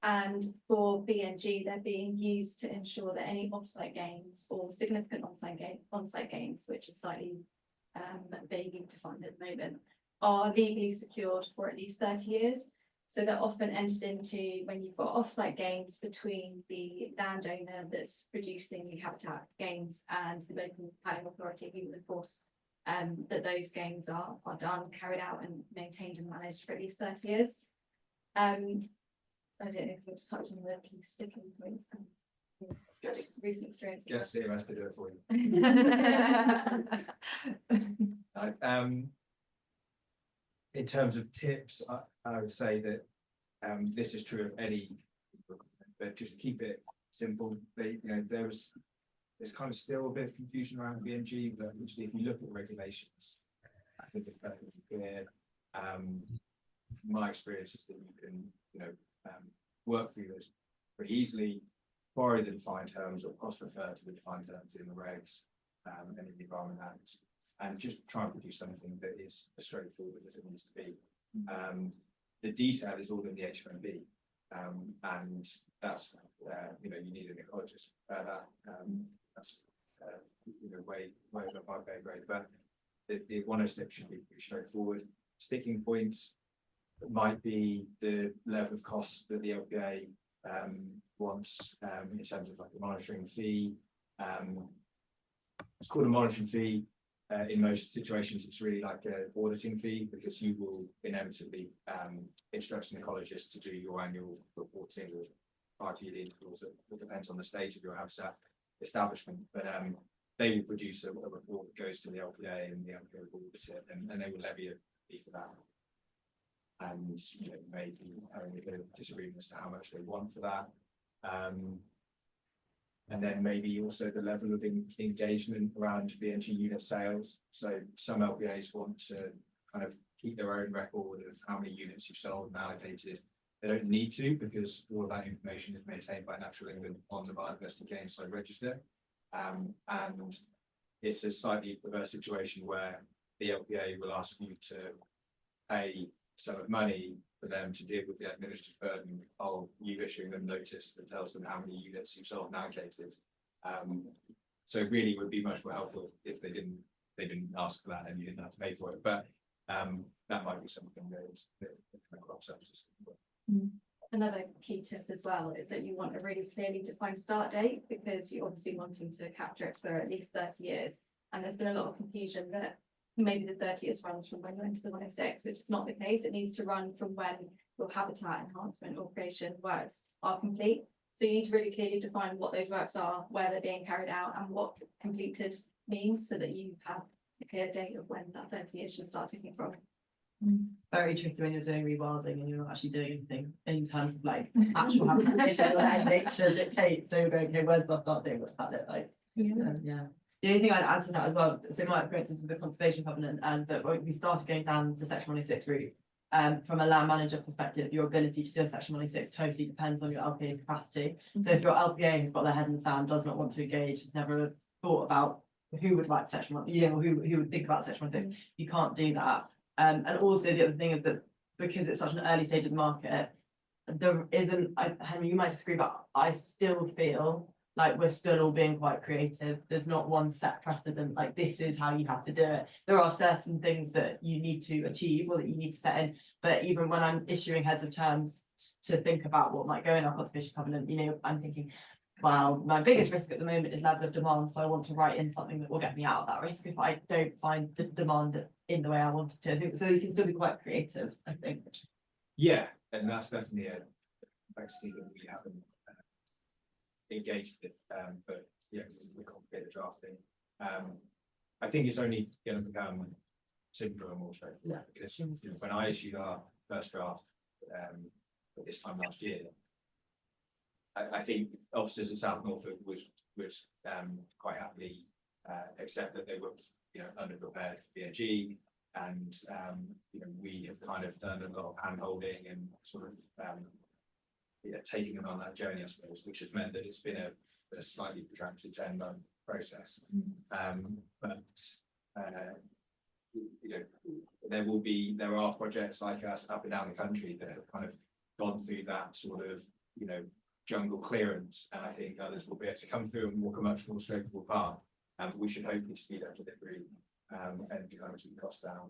And for BNG, they're being used to ensure that any offsite gains or significant on-site gains, which is slightly vaguely defined at the moment, are legally secured for at least 30 years. So they're often entered into when you've got offsite gains between the landowner that's producing the habitat gains and the local planning authority who will enforce that those gains are done, carried out and maintained and managed for at least 30 years. I don't know if you want to touch on the key sticking points and recent experience. Get CMS to do it for you. In terms of tips, I would say that this is true of any, but just keep it simple. There's kind of still a bit of confusion around BNG, but actually, if you look at regulations, I think it's perfectly clear. My experience is that you can, work through those pretty easily, borrow the defined terms or cross-refer to the defined terms in the regs and in the Environment Act, and just try and produce something that is as straightforward as it needs to be. The detail is all in the HMB, And that's, you know, you need an ecologist for that. That's, you know, way above my pay grade, but the 106 should be pretty straightforward. Sticking points might be the level of cost that the LPA wants in terms of like a monitoring fee. It's called a monitoring fee. In most situations, it's really like an auditing fee, because you will inevitably instruct an ecologist to do your annual reporting or 5-yearly intervals. It depends on the stage of your habitat establishment, but they will produce a report that goes to the LPA, and the LPA will audit it, and they will levy a fee for that. And you know, maybe having a bit of disagreement as to how much they want for that. And then maybe also the level of engagement around BNG unit sales. So some LPAs want to kind of keep their own record of how many units you've sold and allocated. They don't need to, because all of that information is maintained by Natural England on the Biodiversity Gain side register. And it's a slightly perverse situation where the LPA will ask you to pay some money for them to deal with the administrative burden of you issuing them notice that tells them how many units you've sold and allocated. So it really would be much more helpful if they didn't ask for that and you didn't have to pay for it. But that might be something that crops up. Another key tip as well is that you want a really clearly defined start date, because you're obviously wanting to capture it for at least 30 years. And there's been a lot of confusion that maybe the 30 years runs from when you enter the 106, which is not the case. It needs to run from when your habitat enhancement or creation works are complete. So you need to really clearly define what those works are, where they're being carried out, and what completed means, so that you have a clear date of when that 30 years should start ticking from. Very tricky when you're doing rewilding and you're not actually doing anything in terms of like actual habitation or letting nature dictate. So you're going, okay, when's our start date? What's that look like? Yeah. The only thing I'd add to that as well, so my experiences with the conservation covenant, and that when we started going down the section 106 route, from a land manager perspective, your ability to do a section 106 totally depends on your LPA's capacity. So if your LPA has got their head in the sand, does not want to engage, has never thought about who would like section 1, you know, who would think about section 106, you can't do that. And also the other thing is that because it's such an early stage of the market, there isn't, Henry, you might disagree, but I still feel like we're still all being quite creative. There's not one set precedent, like this is how you have to do it. There are certain things that you need to achieve or that you need to set in, but even when I'm issuing heads of terms to think about what might go in our conservation covenant, you know, I'm thinking, wow, my biggest risk at the moment is level of demand, so I want to write in something that will get me out of that risk if I don't find the demand in the way I want it to. I think, so you can still be quite creative, I think. Yeah, and that's definitely a complexity that we haven't engaged with, but yeah, we complicated drafting. I think it's only going to become simpler and more straightforward, because you know, when I issued our first draft at this time last year, I think officers at South Norfolk would quite happily accept that they were, you know, underprepared for BNG, and you know, we have kind of done a lot of hand holding and sort of taking them on that journey, I suppose, which has meant that it's been a slightly protracted 10-month process. But you know, there are projects like us up and down the country that have kind of gone through that sort of, you know, jungle clearance, and I think others will be able to come through and walk a much more straightforward path. But we should hopefully speed up delivery and kind of keep costs down.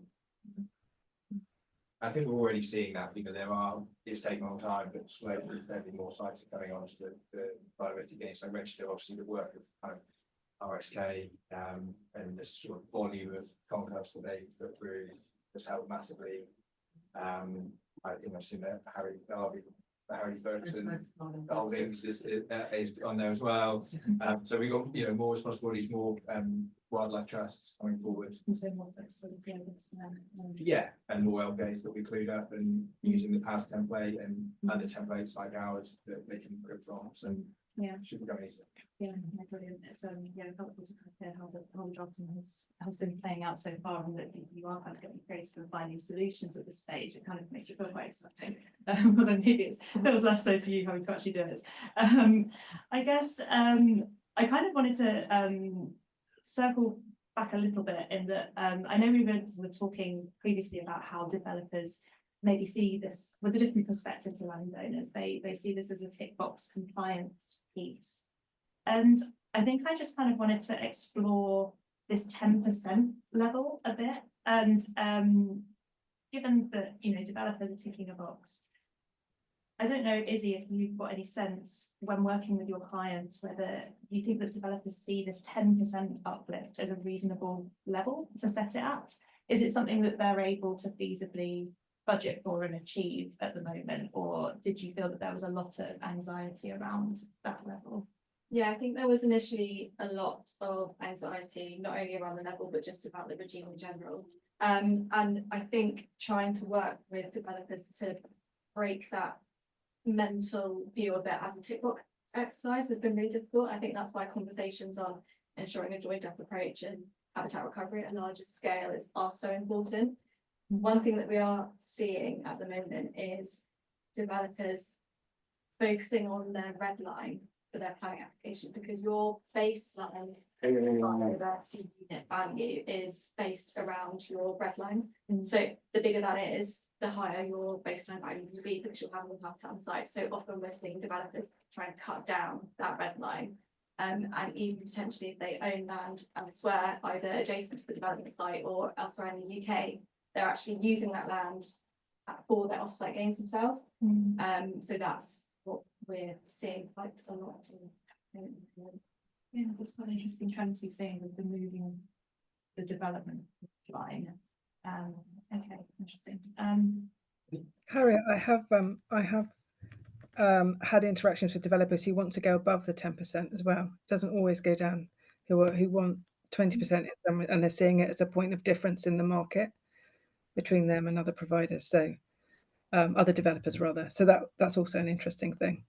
I think we're already seeing that. You know, it's taking a long time, but slowly there'll be more sites are coming onto the Biodiversity Gain site register. Obviously, the work of kind of RSK and this sort of volume of conquests that they put through has helped massively. I think I've seen that Harry Ferguson Holdings is on there as well. So we got, you know, more responsibilities, more wildlife trusts coming forward. Yeah, and more LPAs that we clued up and using the past template and other templates like ours that they can print from. So yeah, should be going easy. Yeah, brilliant. It's yeah, helpful to kind of hear how the whole drafting has been playing out so far, and that you are kind of getting creative and finding solutions at this stage. It kind of makes it feel quite exciting. But then maybe it was less so to you having to actually do it. I guess I kind of wanted to circle back a little bit in that I know we were talking previously about how developers maybe see this with a different perspective to landowners. They see this as a tick box compliance piece. And I think I just kind of wanted to explore this 10% level a bit. And given that, you know, developers are ticking a box, I don't know, Izzy, if you've got any sense when working with your clients, whether you think that developers see this 10% uplift as a reasonable level to set it at. Is it something that they're able to feasibly budget for and achieve at the moment? Or did you feel that there was a lot of anxiety around that level? Yeah, I think there was initially a lot of anxiety, not only around the level, but just about the regime in general. And I think trying to work with developers to break that mental view of it as a tick box exercise has been really difficult. I think that's why conversations on ensuring a joined up approach and habitat recovery at a larger scale are so important. One thing that we are seeing at the moment is developers focusing on their red line for their planning application, because your baseline biodiversity unit value is based around red line. So the bigger that is, the higher your baseline value will be, because you'll have more habitat on site. So often we're seeing developers try and cut down that red line. And even potentially if they own land elsewhere, either adjacent to the development site or elsewhere in the UK, they're actually using that land for their offsite gains themselves. So that's what we're seeing quite a lot. Yeah, that's quite an interesting trend to be seeing with the moving the development line. Okay, interesting. Harriet, I have had interactions with developers who want to go above the 10% as well. It doesn't always go down. Who want 20%, and they're seeing it as a point of difference in the market between them and other providers. So other developers rather. So that's also an interesting thing.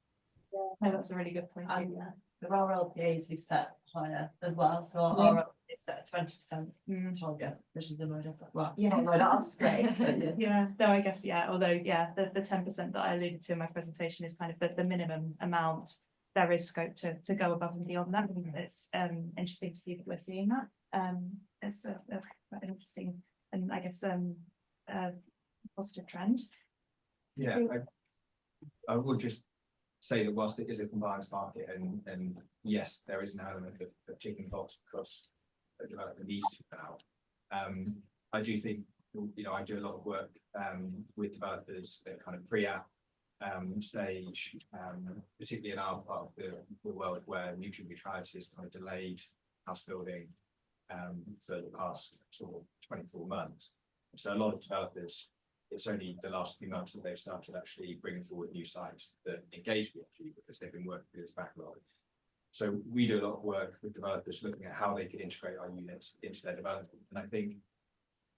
Yeah, no, that's a really good point. Yeah. There are LPAs who set higher as well. So our LPA set a 20% target, which is the more different. Well, yeah, no, that's great. But yeah. Yeah, though I guess, yeah, although, yeah, the 10% that I alluded to in my presentation is kind of the minimum amount. There is scope to go above and beyond that. It's interesting to see that we're seeing that. It's quite an interesting and I guess positive trend. Yeah, I would just say that whilst it is a compliance market, and yes, there is an element of ticking box because a developer needs to now. I do think, you know, I do a lot of work with developers at kind of pre-app stage, particularly in our part of the world where nutrient neutrality has kind of delayed house building for the past sort of 24 months. So a lot of developers, it's only the last few months that they've started actually bringing forward new sites that engage with you, because they've been working through this backlog. So we do a lot of work with developers looking at how they can integrate our units into their development. And I think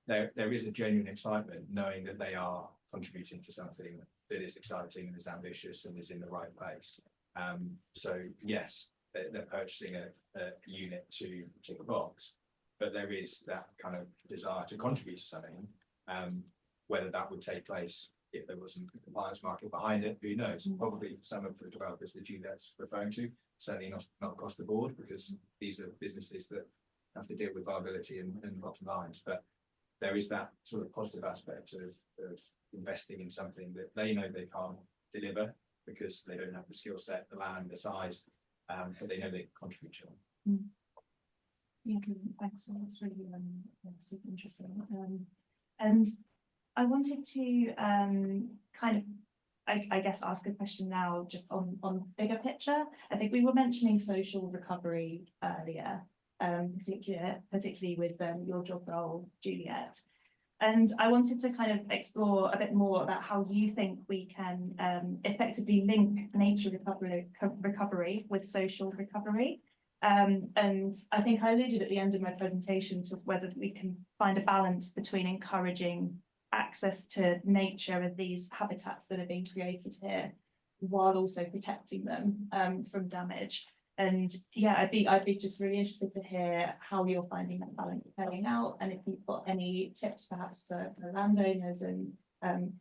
there is a genuine excitement knowing that they are contributing to something that is exciting and is ambitious and is in the right place. So yes, they're purchasing a unit to tick a box, but there is that kind of desire to contribute to something. Whether that would take place if there wasn't a compliance market behind it, who knows? Probably for some of the developers that Juliet's referring to, certainly not across the board, because these are businesses that have to deal with viability and bottom lines. But there is that sort of positive aspect of investing in something that they know they can't deliver because they don't have the skill set, the land, the size, but they know they can contribute to them. Yeah, thanks. That's really super interesting. And I wanted to kind of, I guess, ask a question now just on bigger picture. I think we were mentioning social recovery earlier, particularly with your job role, Juliet. And I wanted to kind of explore a bit more about how you think we can effectively link nature recovery with social recovery. And I think I alluded at the end of my presentation to whether we can find a balance between encouraging access to nature and these habitats that are being created here, while also protecting them from damage. And yeah, I'd be just really interested to hear how you're finding that balance playing out, and if you've got any tips perhaps for landowners and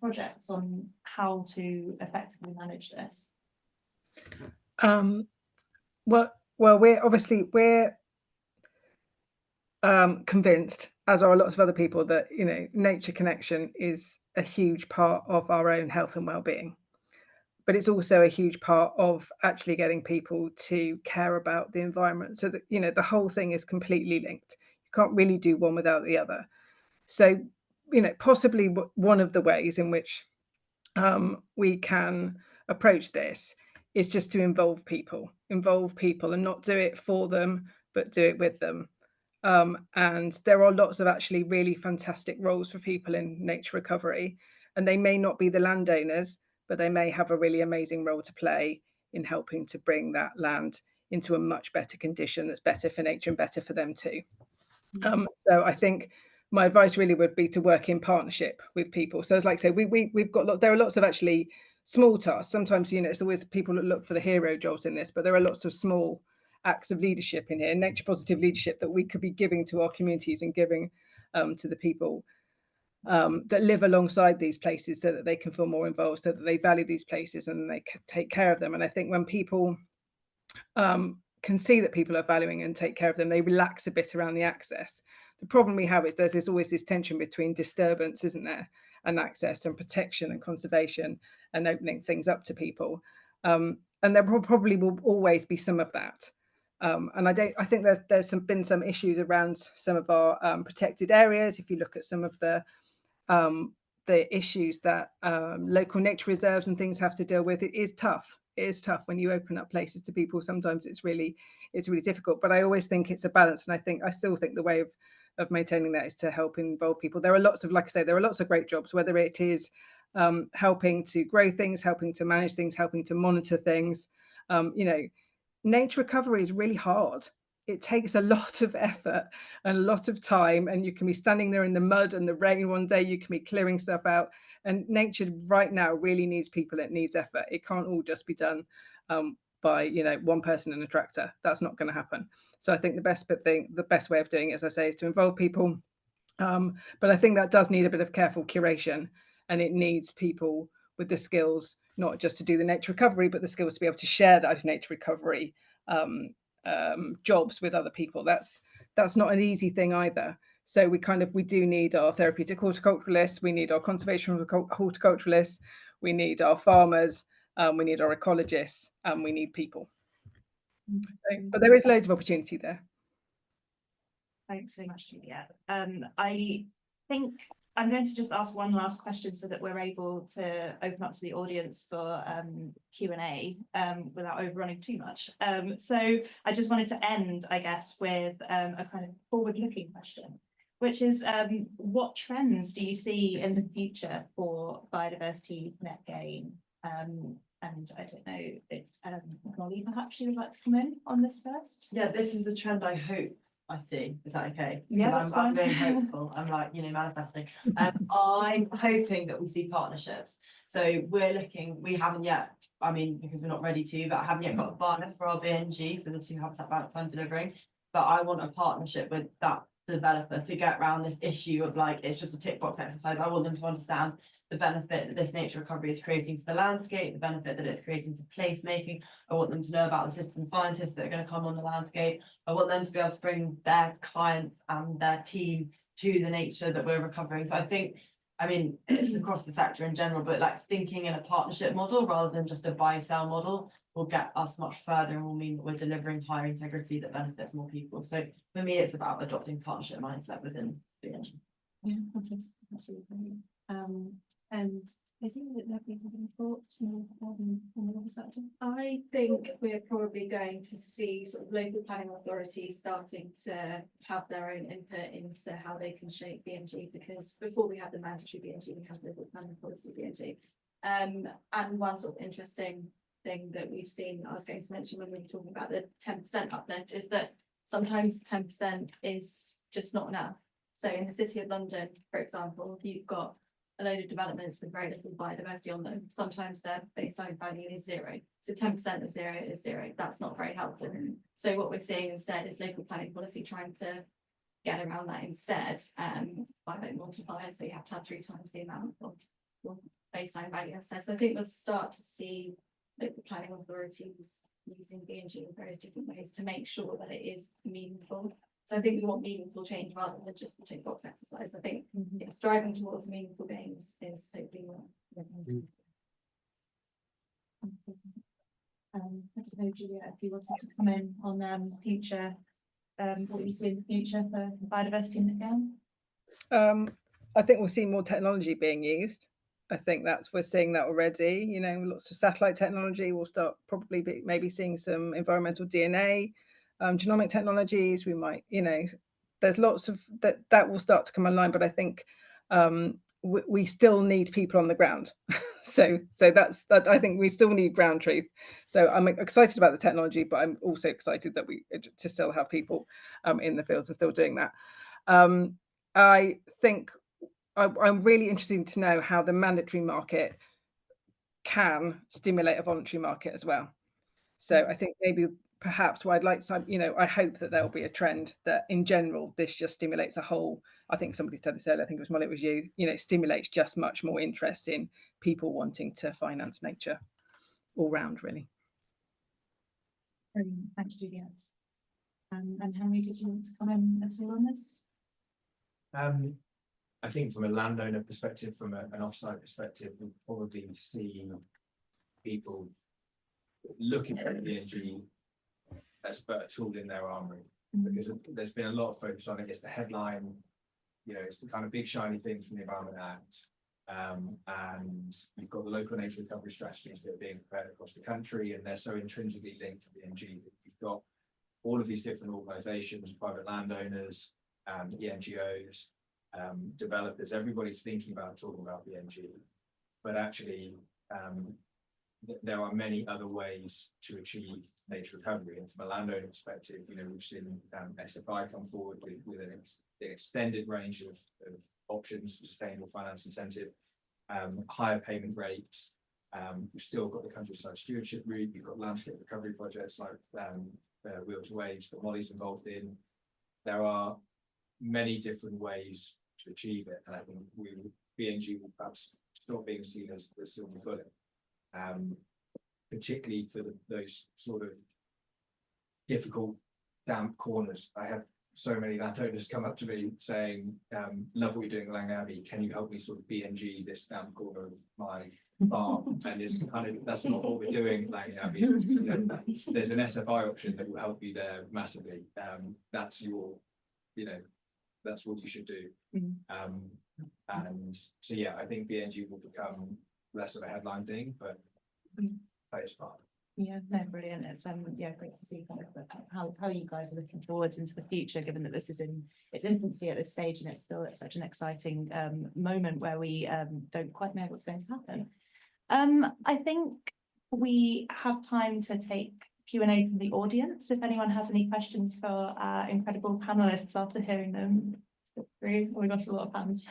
projects on how to effectively manage this. Well, we're convinced, as are lots of other people, that nature connection is a huge part of our own health and well-being, but it's also a huge part of actually getting people to care about the environment, so that the whole thing is completely linked. You can't really do one without the other. So possibly one of the ways in which we can approach this is just to involve people and not do it for them, but do it with them. And there are lots of actually really fantastic roles for people in nature recovery, and they may not be the landowners, but they may have a really amazing role to play in helping to bring that land into a much better condition that's better for nature and better for them too. So I think my advice really would be to work in partnership with people. So it's like I say, we've got there are lots of actually small tasks. Sometimes it's always people that look for the hero jobs in this, but there are lots of small acts of leadership in here, nature positive leadership, that we could be giving to our communities and giving to the people that live alongside these places, so that they can feel more involved, so that they value these places and they can take care of them. And I think when people can see that people are valuing and take care of them, they relax a bit around the access. The problem we have is there's always this tension between disturbance, isn't there, and access, and protection and conservation, and opening things up to people. And there probably will always be some of that. And I think there's been some issues around some of our protected areas. If you look at some of the issues that local nature reserves and things have to deal with, it is tough. It is tough when you open up places to people. Sometimes it's really difficult. But I always think it's a balance, and I still think the way of maintaining that is to help involve people. There are lots of, like I say, there are lots of great jobs, whether it is helping to grow things, helping to manage things, helping to monitor things. Nature recovery is really hard. It takes a lot of effort and a lot of time, and you can be standing there in the mud and the rain one day, you can be clearing stuff out, and nature right now really needs people. It needs effort. It can't all just be done by one person in a tractor. That's not going to happen. So I think the best way of doing it, as I say, is to involve people, but I think that does need a bit of careful curation, and it needs people with the skills, not just to do the nature recovery, but the skills to be able to share those nature recovery jobs with other people. That's not an easy thing either. So we do need our therapeutic horticulturalists, we need our conservation horticulturalists, we need our farmers, we need our ecologists, and we need people. But there is loads of opportunity there. Thanks so much, Juliet. I think I'm going to just ask one last question so that we're able to open up to the audience for Q&A without overrunning too much. So I just wanted to end, I guess, with a kind of forward-looking question, which is what trends do you see in the future for biodiversity net gain? And I don't know if Molly, perhaps you would like to come in on this first? Yeah, this is the trend I hope I see. Is that okay? Yeah, that's I'm fine. being hopeful. I'm like, manifesting. I'm hoping that we see partnerships. So we haven't yet, because we're not ready to, but I haven't yet got a partner for our BNG for the 2 habitat balance I'm delivering. But I want a partnership with that developer to get around this issue of it's just a tick box exercise. I want them to understand the benefit that this nature recovery is creating to the landscape, the benefit that it's creating to placemaking. I want them to know about the citizen scientists that are going to come on the landscape. I want them to be able to bring their clients and their team to the nature that we're recovering. So I think, it's across the sector in general, but thinking in a partnership model rather than just a buy-sell model will get us much further and will mean that we're delivering higher integrity that benefits more people. So for me, it's about adopting partnership mindset within the engine. Yeah, that's really great. And is it that nobody have any thoughts from the perspective? I think we're probably going to see sort of local planning authorities starting to have their own input into how they can shape BNG, because before we had the mandatory BNG, we had the local planning policy BNG. And one sort of interesting thing that we've seen, I was going to mention when we were talking about the 10% uplift, is that sometimes 10% is just not enough. So in the City of London, for example, you've got a load of developments with very little biodiversity on them. Sometimes their baseline value is 0. So 10% of 0 is 0. That's not very helpful. So what we're seeing instead is local planning policy trying to get around that instead by multipliers. So you have to have 3 times the amount of baseline value instead. So I think we'll start to see local planning authorities using BNG in various different ways to make sure that it is meaningful So I think we want meaningful change rather than just the tick box exercise. I think striving towards meaningful gains is hopefully more. I don't know, Juliet, if you wanted to come in on future, what you see in the future for biodiversity net gain. I think we'll see more technology being used. I think we're seeing that already. You know, lots of satellite technology. We'll start probably maybe seeing some environmental DNA, genomic technologies. We might, you know, there's lots of that will start to come online. But I think we still need people on the ground. so that's that. I think we still need ground truth. So I'm excited about the technology, but I'm also excited that we to still have people in the fields and still doing that. I think I'm really interested to know how the mandatory market can stimulate a voluntary market as well. So I think maybe perhaps what I'd like to, you know, I hope that there will be a trend that in general, this just stimulates a whole, I think somebody said this earlier, I think it was Molly, it was you know, it stimulates just much more interest in people wanting to finance nature all round, really. Thank you, Juliet. And Henry, did you want to come in at all on this? I think from a landowner perspective, from an offsite perspective, we probably see people looking at BNG as but a tool in their armory, because there's been a lot of focus on it. It's the headline, you know, it's the kind of big shiny thing from the Environment Act. And you've got the local nature recovery strategies that are being prepared across the country, and they're so intrinsically linked to BNG that you've got all of these different organisations, private landowners, the NGOs, developers, everybody's thinking about talking about BNG, but actually there are many other ways to achieve nature recovery. And from a landowner perspective, you know, we've seen SFI come forward with an extended range of options, sustainable finance incentive, higher payment rates. You've still got the countryside stewardship route. You've got landscape recovery projects like Wheel to Waves that Molly's involved in. There are many different ways to achieve it, and I think BNG will perhaps stop being seen as the silver bullet, particularly for those sort of difficult damp corners. I have so many landowners come up to me saying, love what you're doing at Langley Abbey, can you help me sort of BNG this damp corner of my farm? And it's kind of, that's not what we're doing at Langley Abbey. You know, there's an SFI option that will help you there massively. That's your, you know, that's what you should do. And so yeah, I think BNG will become less of a headline thing, but play its part. Yeah, no, brilliant. It's yeah, great to see kind of how you guys are looking forwards into the future, given that this is in its infancy at this stage, and it's still at such an exciting moment where we don't quite know what's going to happen. I think we have time to take Q&A from the audience. If anyone has any questions for our incredible panelists after hearing them through. Oh, we got a lot of hands.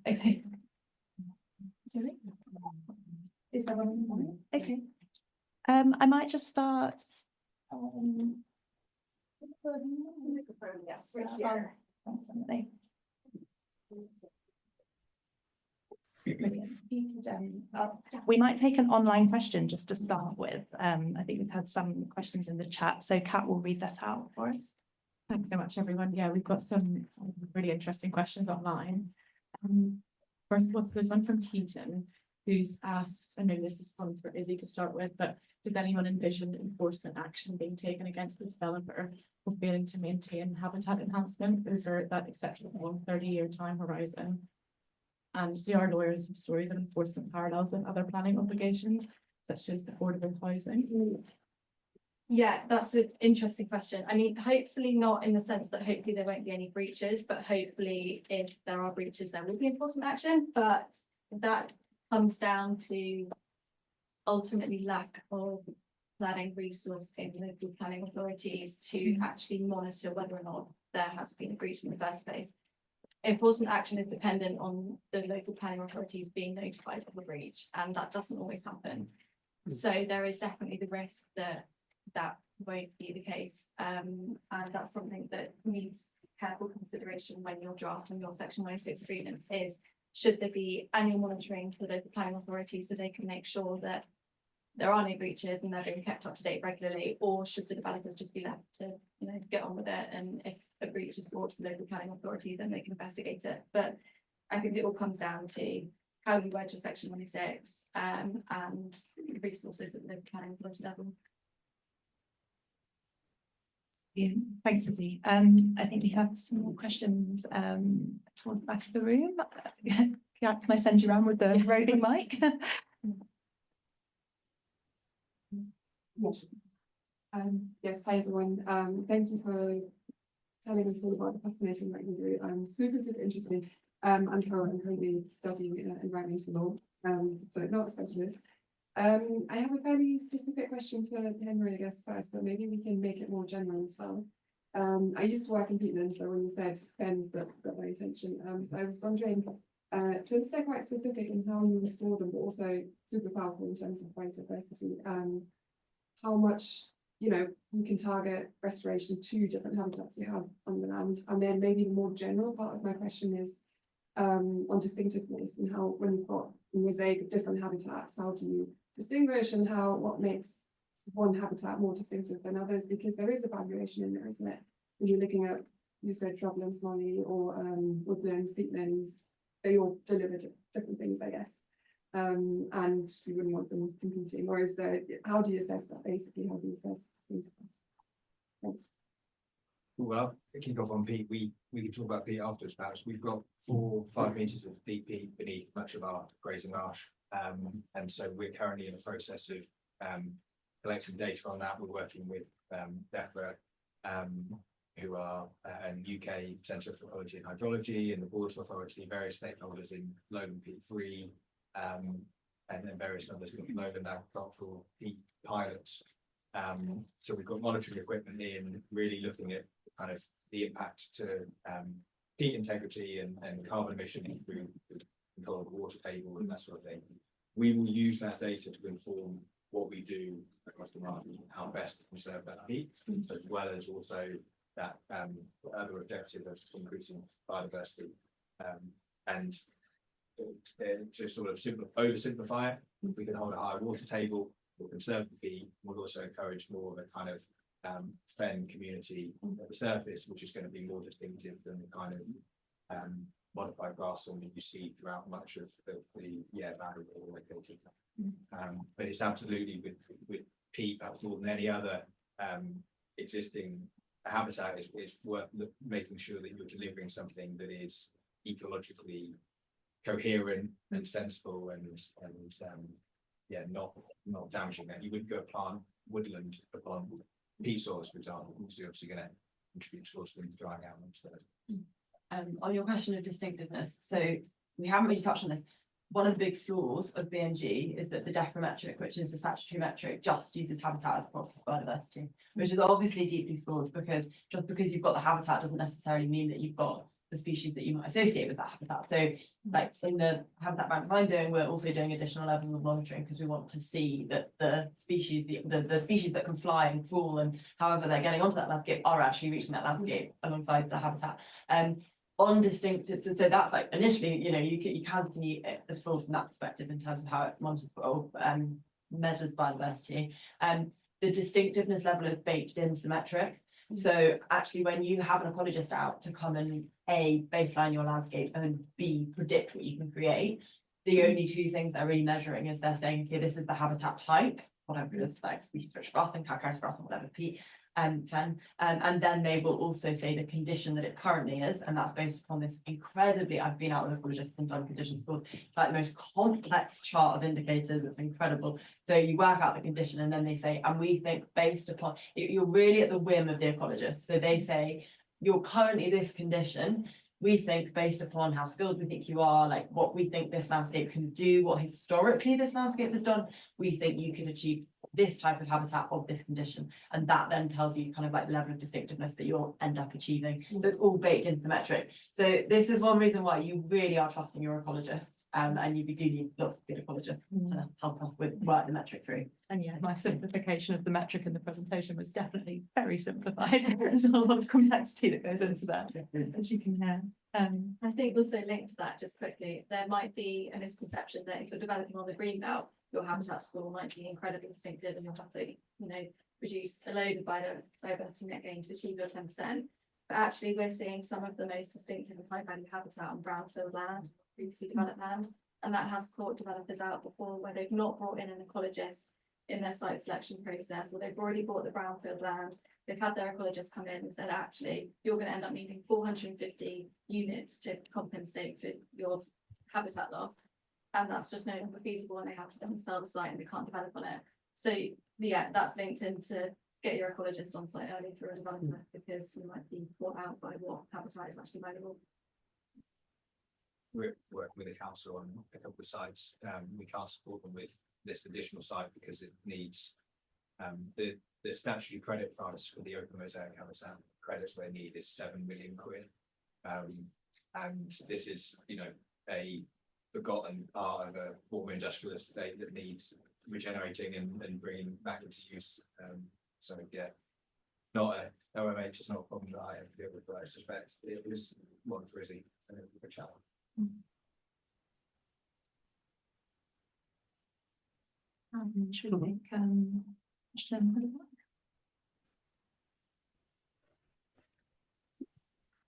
Okay. Sorry. Is there one? Okay. I might just start. Yes. We might take an online question just to start with. I think we've had some questions in the chat, so Kat will read that out for us. Thanks so much, everyone. Yeah, we've got some really interesting questions online. First of all, there's one from Keaton, who's asked, I know this is one for Izzy to start with, but does anyone envision enforcement action being taken against the developer for failing to maintain habitat enhancement over that exceptional 30-year time horizon? And do our lawyers have stories of enforcement parallels with other planning obligations, such as affordable housing? Yeah, that's an interesting question. I mean, hopefully not in the sense that hopefully there won't be any breaches, but hopefully if there are breaches, there will be enforcement action. But that comes down to ultimately lack of planning resource in local planning authorities to actually monitor whether or not there has been a breach in the first place. Enforcement action is dependent on the local planning authorities being notified of the breach, and that doesn't always happen. So there is definitely the risk that that won't be the case, and that's something that needs careful consideration when you're drafting your Section 106 agreements. Is should there be annual monitoring for the local planning authorities so they can make sure that there are no breaches and they're being kept up to date regularly, or should the developers just be left to, you know, get on with it, and if a breach is brought to the local planning authority, then they can investigate it. But I think it all comes down to how you word your section 26 and resources at the planning authority level. Yeah, thanks, Izzy. I think we have some more questions towards the back of the room. Can I send you around with the roving mic? Yes, hi everyone. Thank you for telling us all about the fascinating work you do. Super interesting. I'm currently studying environmental law, so not a specialist. I have a fairly specific question for Henry, I guess, first, but maybe we can make it more general as well. I used to work in peatlands, so when you said fens, that got my attention. So I was wondering, since they're quite specific in how you restore them, but also super powerful in terms of biodiversity, how much, you know, you can target restoration to different habitats you have on the land. And then maybe the more general part of my question is on distinctiveness, and how, when you've got a mosaic of different habitats, how do you distinguish, and what makes one habitat more distinctive than others? Because there is a valuation in there, isn't it? When you're looking at, you said shrublands, molly, or woodlands, peatlands, they all deliver different things, I guess. And you wouldn't want them competing, or is there, how do you assess that basically? How do you assess distinctiveness? Thanks. Well, kick off on peat, we can talk about peat afterwards perhaps. We've got 4-5 meters of deep peat beneath much of our grazing marsh. And so we're currently in the process of collecting data on that. We're working with DEFRA, who are an UK Centre for Ecology and Hydrology, and the Borders Authority, various stakeholders in lowland peat free, and then various others with lowland agricultural peat pilots. So we've got monitoring equipment in, really looking at kind of the impact to peat integrity and carbon emission through control of the water table and that sort of thing. We will use that data to inform what we do across the market, how best to conserve that peat, as well as also that other objective of increasing biodiversity. And to sort of oversimplify it, we can hold a higher water table, we'll conserve the peat, we'll also encourage more of a kind of fen community at the surface, which is going to be more distinctive than the kind of modified grassland that you see throughout much of the valley or located. But it's absolutely with peat, perhaps more than any other existing habitat, is worth making sure that you're delivering something that is ecologically coherent and sensible and not damaging that. You wouldn't go plant woodland upon peat soils, for example, because you're obviously going to contribute towards the drying out instead. On your question of distinctiveness, so we haven't really touched on this. One of the big flaws of BNG is that the DEFRA metric, which is the statutory metric, just uses habitat as a proxy for biodiversity, which is obviously deeply flawed, because just because you've got the habitat doesn't necessarily mean that you've got the species that you might associate with that habitat. So like in the habitat banks I'm doing, we're also doing additional levels of monitoring, because we want to see that the species, the species that can fly and crawl and however they're getting onto that landscape are actually reaching that landscape alongside the habitat. On distinctive, so that's like initially, you know, you can see it as flawed from that perspective in terms of how it monitors or measures biodiversity. The distinctiveness level is baked into the metric. So actually, when you have an ecologist out to come and A, baseline your landscape, and B, predict what you can create, the only two things they're really measuring is they're saying, okay, this is the habitat type, whatever it is, like species rich grassland, calcareous grassland, whatever, peat, and then they will also say the condition that it currently is, and that's based upon this incredibly, I've been out with ecologists and done condition scores, it's like the most complex chart of indicators, it's incredible. So you work out the condition, and then they say, and we think based upon, you're really at the whim of the ecologist. So they say, you're currently this condition, we think based upon how skilled we think you are, like what we think this landscape can do, what historically this landscape has done, we think you can achieve this type of habitat of this condition, and that then tells you kind of like the level of distinctiveness that you'll end up achieving. So it's all baked into the metric. So this is one reason why you really are trusting your ecologist, and you do need lots of good ecologists to help us with work the metric through. And yeah, my simplification of the metric in the presentation was definitely very simplified. There's a lot of complexity that goes into that, as you can hear. I think also linked to that, just quickly, there might be a misconception that if you're developing on the green belt, your habitat score might be incredibly distinctive and you'll have to, produce a load of biodiversity net gain to achieve your 10%. But actually, we're seeing some of the most distinctive and high value habitat on brownfield land, previously developed land, and that has caught developers out before where they've not brought in an ecologist in their site selection process, or they've already bought the brownfield land. They've had their ecologist come in and said, actually, you're going to end up needing 450 units to compensate for your habitat loss. And that's just no longer feasible, and they have to then sell the site and they can't develop on it. So yeah, that's linked into get your ecologist on site early for a developer, because you might be bought out by what habitat is actually valuable. We're working with the council on a couple of sites. We can't support them with this additional site because it needs the statutory credit price for the open mosaic habitat credits they need is 7 million quid. And this is, a forgotten part of a former industrial estate that needs regenerating and bringing back into use. So yeah, not a OMH is not a problem that I have to deal with, but I suspect it is one for Izzy and a challenge. Should we think,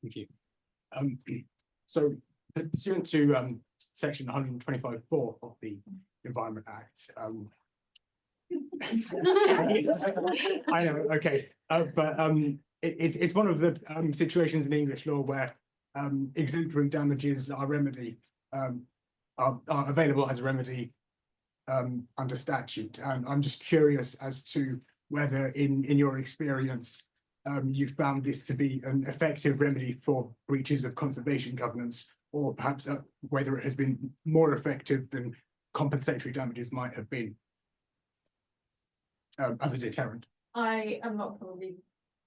Thank you. So pursuant to section 125(4) of the Environment Act, I know, okay, but it's one of the situations in English law where exemplary damages are available as a remedy under statute, and I'm just curious as to whether in your experience you found this to be an effective remedy for breaches of conservation covenants, or perhaps whether it has been more effective than compensatory damages might have been as a deterrent. I am not probably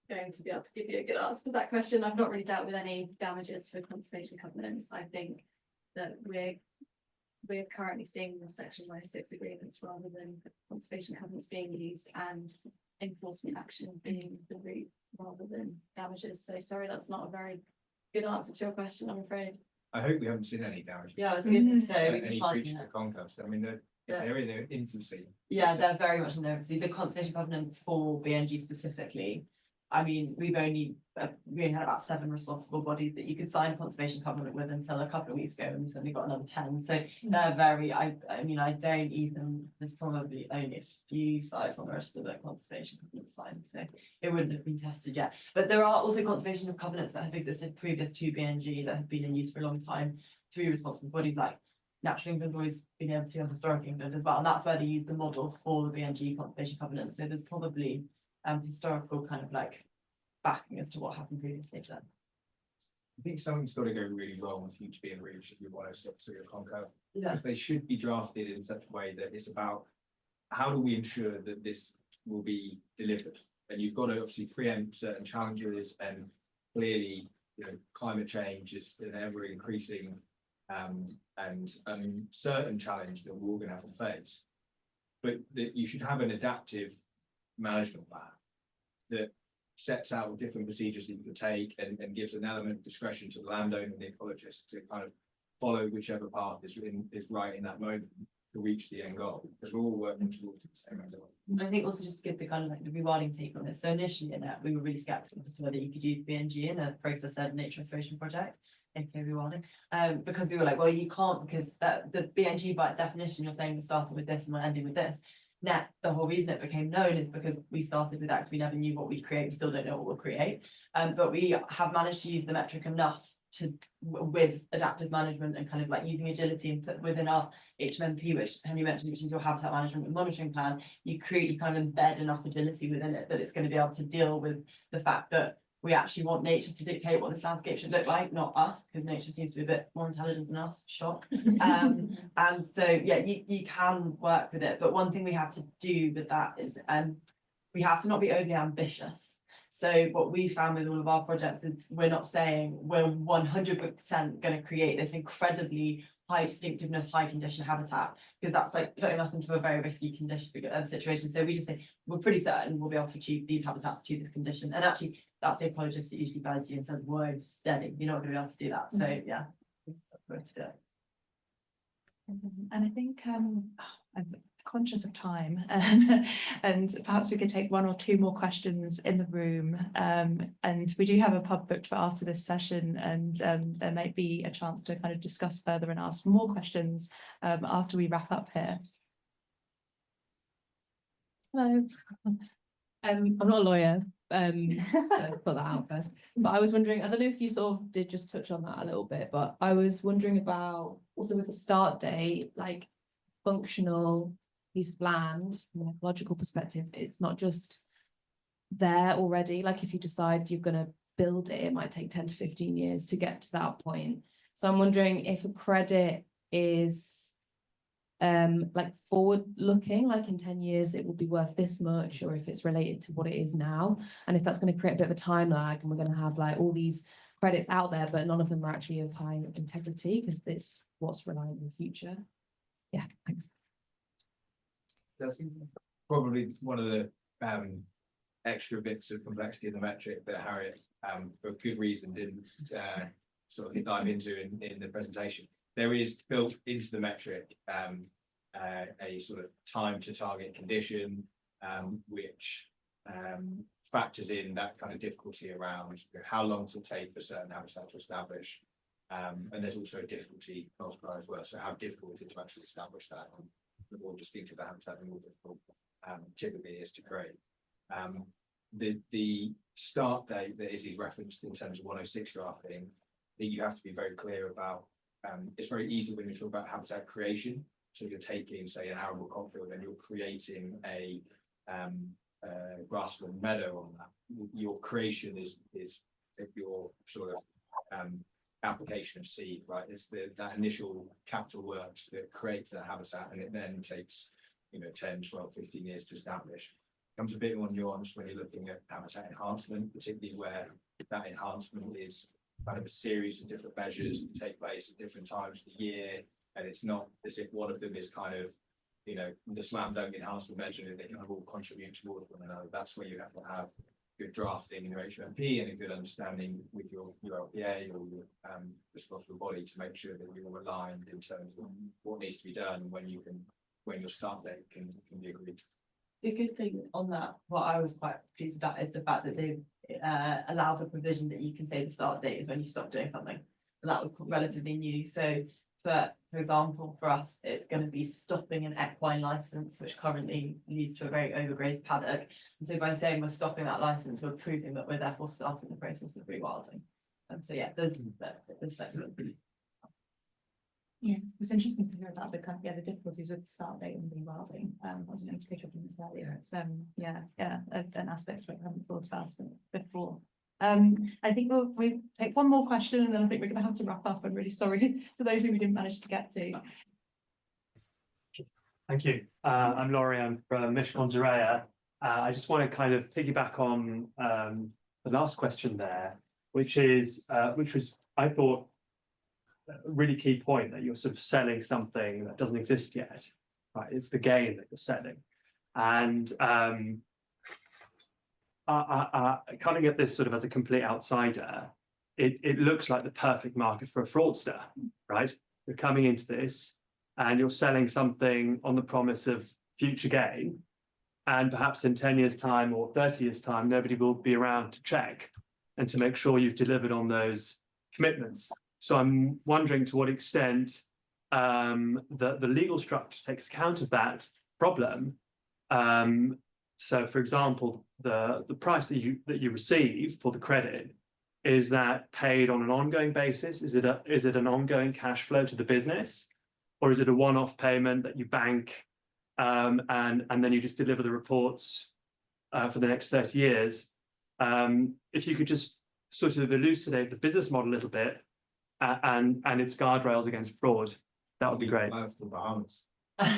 going to be able to give you a good answer to that question. I've not really dealt with any damages for conservation covenants. I think that we're currently seeing more section 96 agreements rather than conservation covenants being used and enforcement action being the route rather than damages. So sorry, that's not a very good answer to your question, I'm afraid. I hope we haven't seen any damage. Yeah, I was going to say Any breach of the Concast. I mean, they're in their infancy. Yeah, they're very much in their infancy. The conservation covenant for BNG specifically, I mean, we only had about 7 responsible bodies that you could sign a conservation covenant with until a couple of weeks ago, and we suddenly got another 10. So they're very, I mean, I don't even, there's probably only a few sites on the register that conservation covenant signed, so it wouldn't have been tested yet. But there are also conservation covenants that have existed previous to BNG that have been in use for a long time through responsible bodies like Natural England always been able to, and Historic England as well, and that's where they use the model for the BNG conservation covenant. So there's probably historical kind of like backing as to what happened previously to them. I think something's got to go really wrong for you to be in breach of your 106 or your Concast. Yeah. Because they should be drafted in such a way that it's about how do we ensure that this will be delivered, and you've got to obviously preempt certain challenges, and clearly climate change is an ever increasing and certain challenge that we're all going to have to face, but that you should have an adaptive management plan that sets out different procedures that you could take and gives an element of discretion to the landowner and the ecologist to kind of follow whichever path is right in that moment to reach the end goal, because we're all working towards the same end goal. I think also just to give the kind of like the rewilding take on this. So initially in that we were really skeptical as to whether you could use BNG in a process-led nature restoration project, aka rewilding, because we were like, well, you can't, because the BNG by its definition, you're saying we're starting with this and we're ending with this. Now, the whole reason it became known is because we started with X, we never knew what we'd create, we still don't know what we'll create, but we have managed to use the metric enough to, with adaptive management and kind of like using agility and put within our HMMP, which Henry mentioned, which is your habitat management and monitoring plan, you kind of embed enough agility within it that it's going to be able to deal with the fact that we actually want nature to dictate what this landscape should look like, not us, because nature seems to be a bit more intelligent than us, shock. And so, yeah, you can work with it. But one thing we have to do with that is we have to not be overly ambitious. So what we found with all of our projects is we're not saying we're 100% going to create this incredibly high distinctiveness, high condition habitat, because that's like putting us into a very risky condition situation. So we just say we're pretty certain we'll be able to achieve these habitats to this condition. And actually, that's the ecologist that usually guides you and says, "Whoa, steady, you're not going to be able to do that." So yeah, that's the way to do it. And I think I'm conscious of time, and perhaps we could take one or two more questions in the room. And we do have a pub booked for after this session, and there might be a chance to kind of discuss further and ask more questions after we wrap up here. Hello. I'm not a lawyer, so put that out first. But I was wondering, I don't know if you sort of did just touch on that a little bit, but I was wondering about also with the start date, like functional piece of land from an ecological perspective. It's not just there already. Like if you decide you're going to build it, it might take 10 to 15 years to get to that point. So I'm wondering if a credit is like forward looking, like in 10 years it will be worth this much, or if it's related to what it is now, and if that's going to create a bit of a time lag, and we're going to have like all these credits out there but none of them are actually of high integrity because it's what's reliant in the future. Yeah, thanks. That's probably one of the extra bits of complexity in the metric that Harriet, for good reason, didn't sort of dive into in the presentation. There is built into the metric a sort of time to target condition, which factors in that kind of difficulty around how long it will take for certain habitat to establish. And there's also a difficulty multiplier as well. So how difficult is it to actually establish that? And the more distinctive the habitat, the more difficult typically is to create. The start date that Izzy's referenced in terms of 106 drafting, I think you have to be very clear about. It's very easy when you talk about habitat creation. So you're taking, say, an arable crop-field and you're creating a grassland meadow on that. Your creation is your sort of application of seed, right? It's that initial capital works that creates that habitat, and it then takes 10, 12, 15 years to establish. It becomes a bit more nuanced when you're looking at habitat enhancement, particularly where that enhancement is kind of a series of different measures that take place at different times of the year, and it's not as if one of them is kind of the slam dunk enhancement measure, they kind of all contribute towards one another. That's where you have to have good drafting in your HMP and a good understanding with your LPA or your responsible body to make sure that you're aligned in terms of what needs to be done and when your start date can be agreed. The good thing on that, what I was quite pleased about, is the fact that they allowed the provision that you can say the start date is when you stop doing something, and that was relatively new. So for example, for us, it's going to be stopping an equine license, which currently leads to a very overgrazed paddock. And so by saying we're stopping that license, we're proving that we're therefore starting the process of rewilding. So yeah, there's flexibility. Yeah, it's interesting to hear about the kind of the difficulties with the start date and rewilding. I was going to pick up on this earlier. It's an aspect that I haven't thought about before. I think we'll take one more question and then I think we're going to have to wrap up. I'm really sorry to those who we didn't manage to get to. Thank you. I'm Laurie. I'm from Mishcon. I just want to kind of piggyback on the last question there, which was, I thought, a really key point, that you're sort of selling something that doesn't exist yet, right? It's the gain that you're selling. And coming at this sort of as a complete outsider, it looks like the perfect market for a fraudster, right? You're coming into this and you're selling something on the promise of future gain, and perhaps in 10 years' time or 30 years' time, nobody will be around to check and to make sure you've delivered on those commitments. So I'm wondering to what extent the legal structure takes account of that problem. So, for example, the price that you receive for the credit, is that paid on an ongoing basis? Is it an ongoing cash flow to the business, or is it a one-off payment that you bank and then you just deliver the reports for the next 30 years? If you could just sort of elucidate the business model a little bit and its guardrails against fraud, that would be great.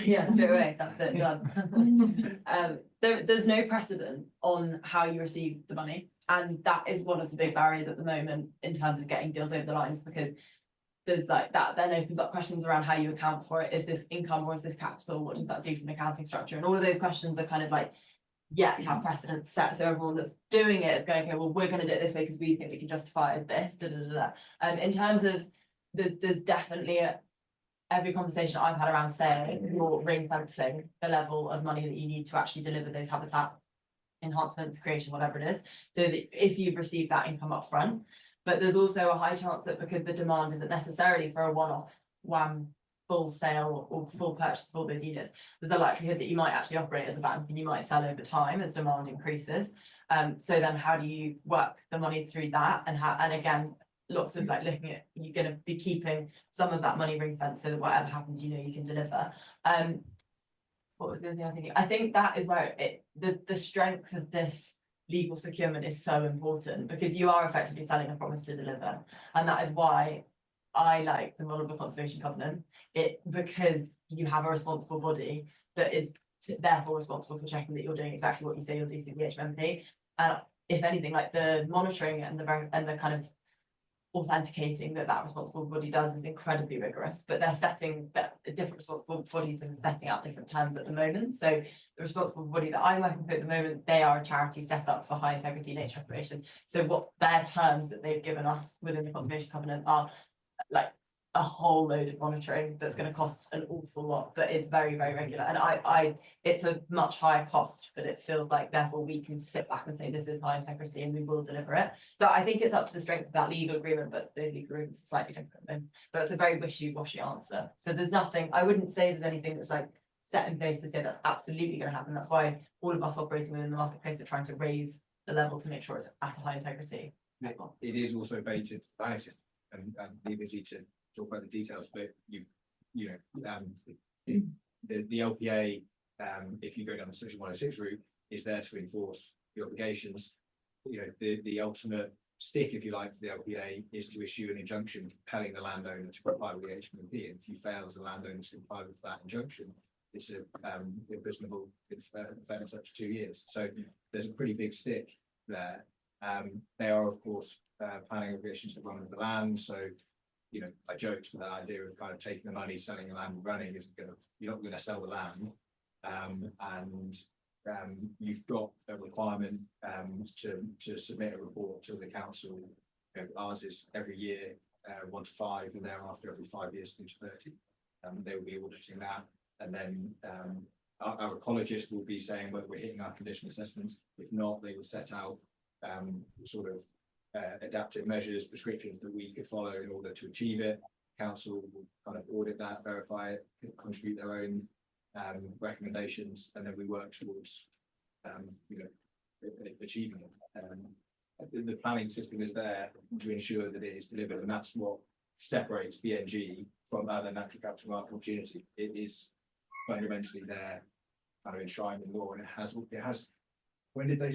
Yeah, straight away, that's it, done. There's no precedent on how you receive the money, and that is one of the big barriers at the moment in terms of getting deals over the lines, because there's like that then opens up questions around how you account for it. Is this income or is this capital? What does that do for an accounting structure? And all of those questions are kind of like yet to have precedent set. So everyone that's doing it is going, okay, well, we're going to do it this way because we think we can justify it as this. In terms of there's definitely every conversation I've had around saying you're ring fencing the level of money that you need to actually deliver those habitat enhancements, creation, whatever it is, so that if you've received that income up front. But there's also a high chance that because the demand isn't necessarily for a one-off full sale or full purchase of all those units, there's a likelihood that you might actually operate as a bank and you might sell over time as demand increases. So then how do you work the money through that, and again, lots of like looking at, you're going to be keeping some of that money ring fenced so that whatever happens, you know, you can deliver. What was the other thing I think? I think that is where the strength of this legal securement is so important, because you are effectively selling a promise to deliver, and that is why I like the model of a conservation covenant. Because you have a responsible body that is therefore responsible for checking that you're doing exactly what you say you'll do through the HMP. And if anything, like the monitoring and the kind of authenticating that responsible body does is incredibly rigorous, but they're setting that different responsible bodies and setting out different terms at the moment. So the responsible body that I'm working with at the moment, they are a charity set up for high integrity nature restoration. So what their terms that they've given us within the conservation covenant are like a whole load of monitoring that's going to cost an awful lot, but it's very, very regular. And it's a much higher cost, but it feels like therefore we can sit back and say this is high integrity and we will deliver it. So I think it's up to the strength of that legal agreement, but those legal agreements are slightly different. But it's a very wishy-washy answer. So there's nothing, I wouldn't say there's anything that's like set in place to say that's absolutely going to happen. That's why all of us operating within the marketplace are trying to raise the level to make sure it's at a high integrity level. It is also baited planning system, and leave easy to talk about the details, but the LPA, if you go down the Section 106 route, is there to enforce the obligations. You know, the ultimate stick, if you like, for the LPA is to issue an injunction compelling the landowner to comply with the HMP. And if you fail as a landowner to comply with that injunction, it's imprisonable offence up to 2 years. So there's a pretty big stick there. They are, of course, planning obligations to run with the land. So, you know, I joked with that idea of kind of taking the money, selling the land, and running isn't going to, you're not going to sell the land. You've got a requirement to submit a report to the council. You know, ours is every year, 1 to 5, and thereafter every 5 years through to 30. They will be auditing that, and then our ecologists will be saying whether we're hitting our condition assessments. If not, they will set out sort of adaptive measures, prescriptions that we could follow in order to achieve it. Council will kind of audit that, verify it, contribute their own recommendations, and then we work towards achieving it. The planning system is there to ensure that it is delivered, and that's what separates BNG from other natural capital market opportunity. It is fundamentally there, kind of enshrined in law, and it has. When did they?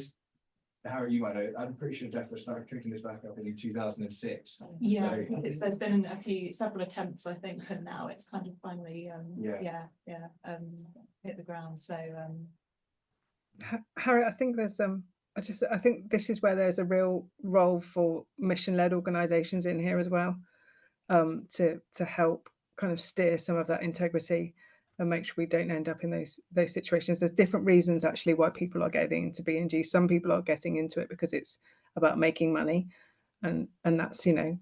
Harriet, you might know. I'm pretty sure DEFRA started kicking this back up in 2006. Yeah, so, there's been several attempts, I think, and now it's kind of finally hit the ground. So Harriet, I think there's I think this is where there's a real role for mission-led organisations in here as well, to help kind of steer some of that integrity and make sure we don't end up in those situations. There's different reasons actually why people are getting into BNG. Some people are getting into it because it's about making money, and that's, I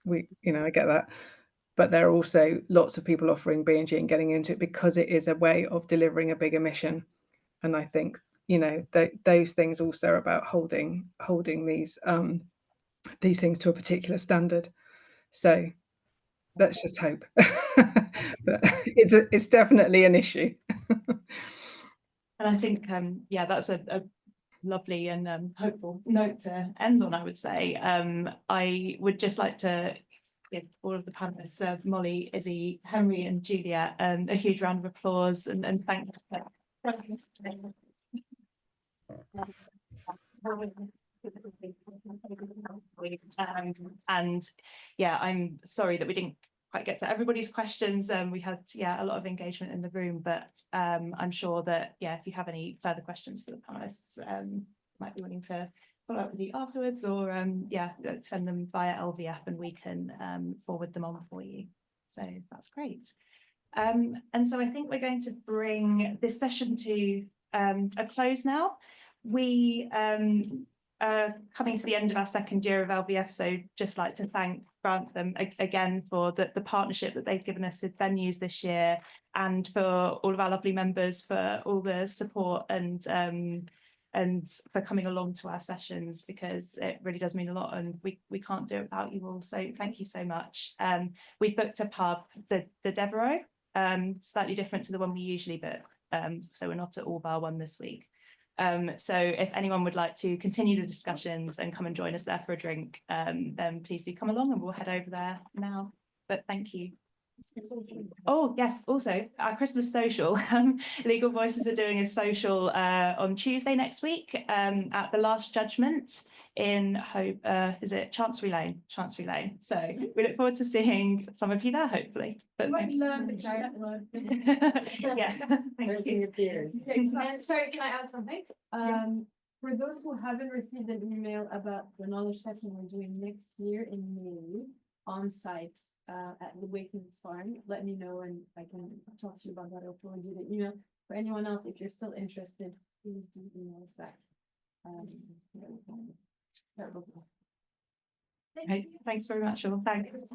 get that. But there are also lots of people offering BNG and getting into it because it is a way of delivering a bigger mission. And I think, those things also are about holding these things to a particular standard. So let's just hope. But it's definitely an issue. And I think that's a lovely and hopeful note to end on, I would say. I would just like to give all of the panelists, Molly, Izzy, Henry and Juliet, a huge round of applause and thank you. I'm sorry that we didn't quite get to everybody's questions. We had a lot of engagement in the room, but I'm sure that if you have any further questions for the panelists, might be willing to follow up with you afterwards, or yeah, send them via LVF and we can forward them on for you. So that's great. And so I think we're going to bring this session to a close now. We are coming to the end of our second year of LVF, so just like to thank Grantham again for the partnership that they've given us with venues this year, and for all of our lovely members for all the support and for coming along to our sessions, because it really does mean a lot, and we can't do it without you all. So thank you so much. We booked a pub, the Devereux, slightly different to the one we usually book. So we're not at All Bar One this week. So if anyone would like to continue the discussions and come and join us there for a drink, then please do come along and we'll head over there now. But thank you. Oh yes, also our Christmas social. Legal Voices are doing a social on Tuesday next week at the Last Judgment in Hope, is it Chancery Lane? Chancery Lane. So we look forward to seeing some of you there, hopefully. But thank you. Yeah, thank you. And sorry, can I add something? For those who haven't received an email about the knowledge session we're doing next year in May on site at the Wakeman's Farm, let me know and I can talk to you about that or forward you the email. For anyone else, if you're still interested, please do email us back. Thanks very much, all. Thanks.